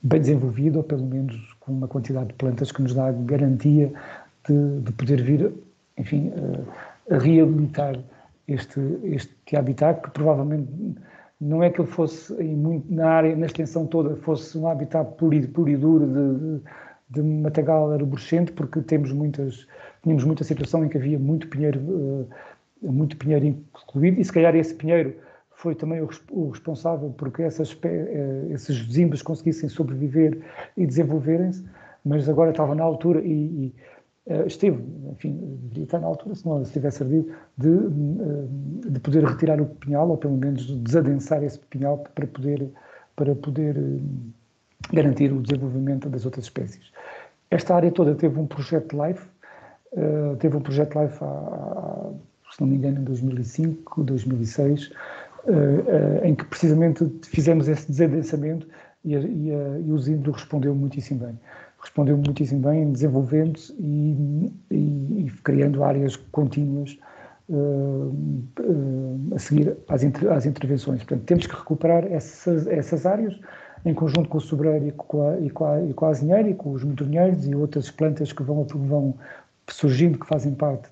S6: desenvolvida, ou pelo menos com uma quantidade de plantas que nos dá a garantia de poder vir, enfim, a reabilitar este habitat, que provavelmente não é que ele fosse na extensão toda, fosse um habitat puro e duro de matagal arborescente, porque tínhamos muita situação em que havia muito pinheiro incluído, e se calhar esse pinheiro foi também o responsável porque esses zimbros conseguissem sobreviver e desenvolverem-se, mas agora estava na altura esteve, enfim, deveria estar na altura, se não tivesse ardido, de poder retirar o pinhal, ou pelo menos desadensar esse pinhal para poder garantir o desenvolvimento das outras espécies. Esta área toda teve um projeto LIFE, há se não me engano, em 2005, 2006, em que precisamente fizemos esse desadensamento e o Zimbro respondeu muitíssimo bem. Respondeu muitíssimo bem, desenvolvendo-se e criando áreas contínuas a seguir às intervenções. Portanto, temos que recuperar essas áreas em conjunto com o sobreiro e com a azinheira e com os medronheiros e outras plantas que vão surgindo, que fazem parte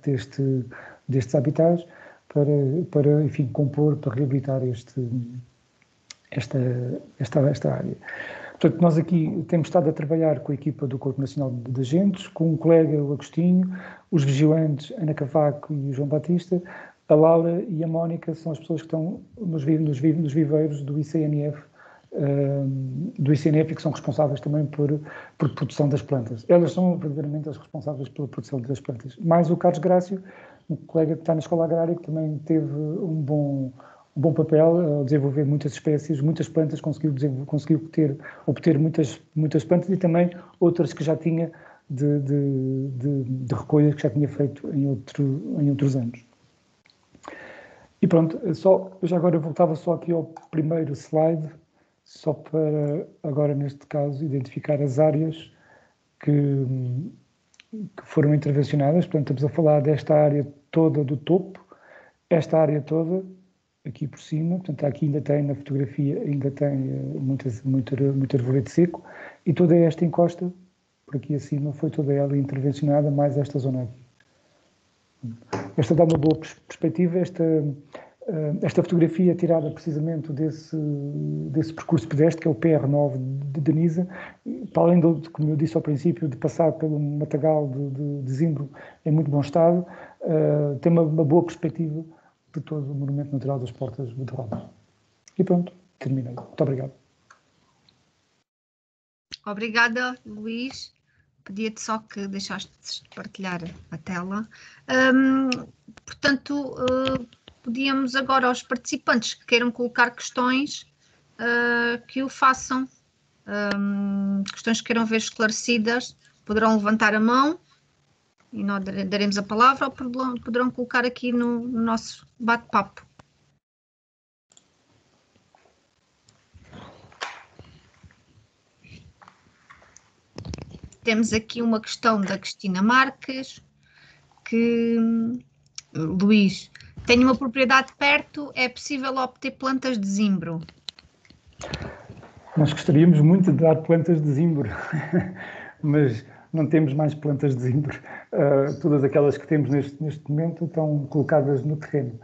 S6: destes habitats, para enfim, compor, para reabilitar esta área. Portanto, nós aqui temos estado a trabalhar com a equipa do Corpo Nacional de Agentes, com um colega, o Agostinho, os vigilantes, Ana Cavaco e o João Batista, a Laura e a Mónica são as pessoas que estão nos viveiros do ICNF, e que são responsáveis também por produção das plantas. Elas são verdadeiramente as responsáveis pela produção das plantas. Mais o Carlos Grácio, um colega que está na Escola Agrária, que também teve um bom papel a desenvolver muitas espécies, muitas plantas, conseguiu obter muitas plantas e também outras que já tinha de recolhas que já tinha feito em outros anos. E pronto, eu já agora voltava só aqui ao primeiro slide, só para agora, neste caso, identificar as áreas que foram intervencionadas. Portanto, estamos a falar desta área toda do topo, esta área toda aqui por cima, portanto, aqui ainda tem, na fotografia, ainda tem muito arvoredo seco, e toda esta encosta, por aqui acima, foi toda ela intervencionada, mais esta zona aqui. Esta dá uma boa perspectiva, esta fotografia é tirada precisamente desse percurso pedestre, que é o PR9 de Denisa, para além de, como eu disse ao princípio, de passar pelo matagal de Zimbro em muito bom estado, tem uma boa perspectiva de todo o Monumento Natural das Portas de Roma. E pronto, terminei. Muito obrigado.
S1: Obrigada, Luís. Pedia-te só que deixasses de partilhar a tela. Portanto, podíamos agora aos participantes que queiram colocar questões, que o façam. Questões que queiram ver esclarecidas, poderão levantar a mão e nós daremos a palavra, ou poderão colocar aqui no nosso bate-papo. Temos aqui uma questão da Cristina Marques, que, Luís, tenho uma propriedade perto, é possível obter plantas de zimbro?
S6: Nós gostaríamos muito de dar plantas de zimbro, mas não temos mais plantas de zimbro. Todas aquelas que temos neste momento estão colocadas no terreno.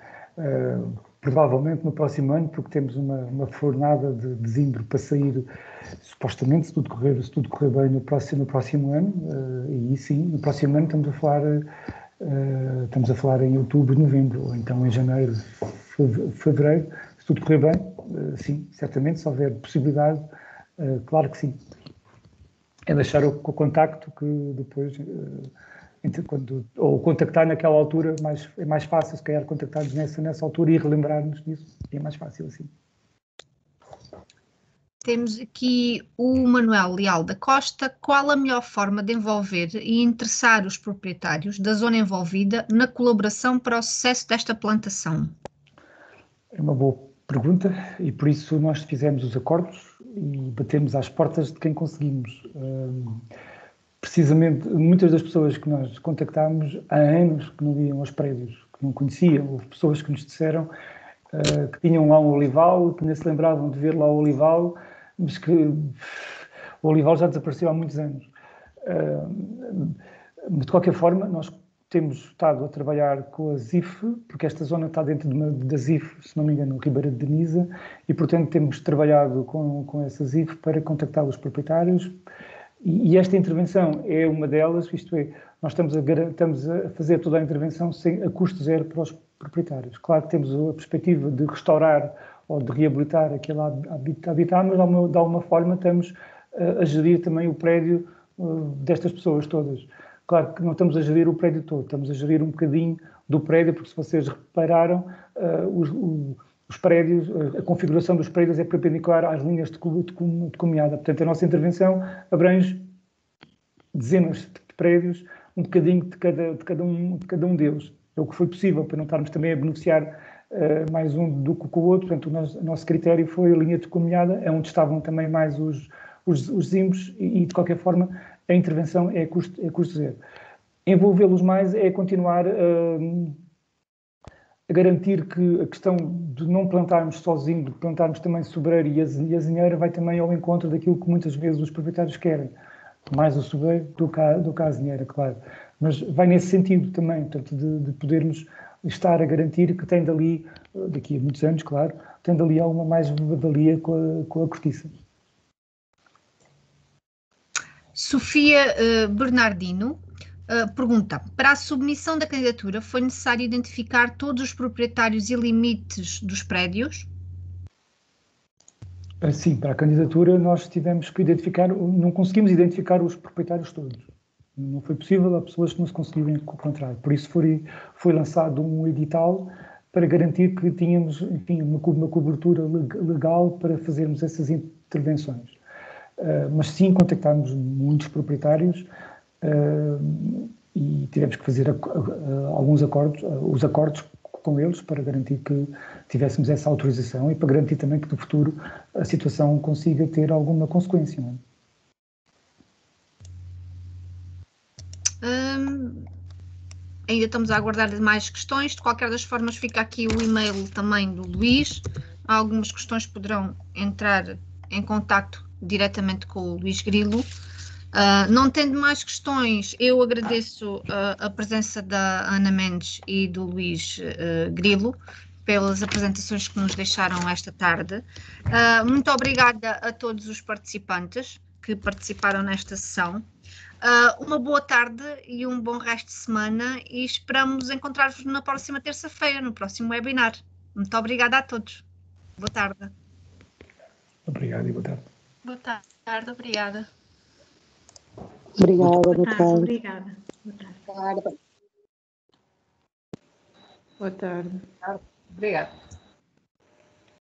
S6: Provavelmente no próximo ano, porque temos uma fornada de zimbro para sair, supostamente, se tudo correr bem, no próximo ano, e sim, no próximo ano estamos a falar em outubro, novembro, ou então em janeiro, fevereiro, se tudo correr bem, sim, certamente, se houver possibilidade, claro que sim. É deixar o contacto que depois, ou contactar naquela altura, é mais fácil, se calhar, contactar-nos nessa altura e relembrar-nos disso, é mais fácil assim.
S1: Temos aqui o Manuel Leal da Costa. Qual a melhor forma de envolver e interessar os proprietários da zona envolvida na colaboração para o sucesso desta plantação?
S6: É uma boa pergunta e por isso nós fizemos os acordos e batemos às portas de quem conseguimos. Precisamente, muitas das pessoas que nós contactámos há anos que não iam aos prédios, que não conheciam, houve pessoas que nos disseram que tinham lá um olival, que nem se lembravam de ver lá o olival, mas que o olival já desapareceu há muitos anos. De qualquer forma, nós temos estado a trabalhar com a ZIF, porque esta zona está dentro da ZIF, se não me engano, Ribeira de Denisa, e portanto temos trabalhado com essa ZIF para contactar os proprietários, e esta intervenção é uma delas, isto é, nós estamos a fazer toda a intervenção a custo zero para os proprietários. Claro que temos a perspectiva de restaurar ou de reabilitar aquele habitat, mas de alguma forma estamos a gerir também o prédio destas pessoas todas. Claro que não estamos a gerir o prédio todo, estamos a gerir um bocadinho do prédio, porque se vocês repararam, os prédios, a configuração dos prédios é perpendicular às linhas de comunhada. Portanto, a nossa intervenção abrange dezenas de prédios, um bocadinho de cada um deles. é o que foi possível, para não estarmos também a beneficiar mais um do que o outro. Portanto, o nosso critério foi a linha de comunhada, é onde estavam também mais os zimbos e, de qualquer forma, a intervenção é custo zero. Envolvê-los mais é continuar a garantir que a questão de não plantarmos sozinho, de plantarmos também sobreiro e azinheira, vai também ao encontro daquilo que muitas vezes os proprietários querem. Mais o sobreiro do que a azinheira, claro. Mas vai nesse sentido também, portanto, de podermos estar a garantir que tem dali, daqui a muitos anos, claro, tem dali alguma mais-valia com a cortiça.
S1: Sofia Bernardino pergunta: para a submissão da candidatura foi necessário identificar todos os proprietários e limites dos prédios?
S6: Sim, para a candidatura nós tivemos que identificar, não conseguimos identificar os proprietários todos. Não foi possível, há pessoas que não se conseguiram encontrar. Por isso foi lançado um edital para garantir que tínhamos, enfim, uma cobertura legal para fazermos essas intervenções. Mas sim, contactámos muitos proprietários e tivemos que fazer alguns acordos, os acordos com eles para garantir que tivéssemos essa autorização e para garantir também que no futuro a situação consiga ter alguma consequência. Não é?
S1: Ainda estamos a aguardar mais questões. De qualquer das formas, fica aqui o e-mail também do Luís. Algumas questões poderão entrar em contacto diretamente com o Luís Grilo. Não tendo mais questões, eu agradeço a presença da Ana Mendes e do Luís Grilo pelas apresentações que nos deixaram esta tarde. Muito obrigada a todos os participantes que participaram nesta sessão. Uma boa tarde e um bom resto de semana e esperamos encontrar-vos na próxima terça-feira, no próximo webinar. Muito obrigada a todos. Boa tarde.
S6: Obrigado e boa tarde.
S3: Boa tarde, obrigada.
S8: Obrigada, boa tarde.
S2: Obrigada.
S8: Boa tarde.
S4: Boa tarde. Obrigada.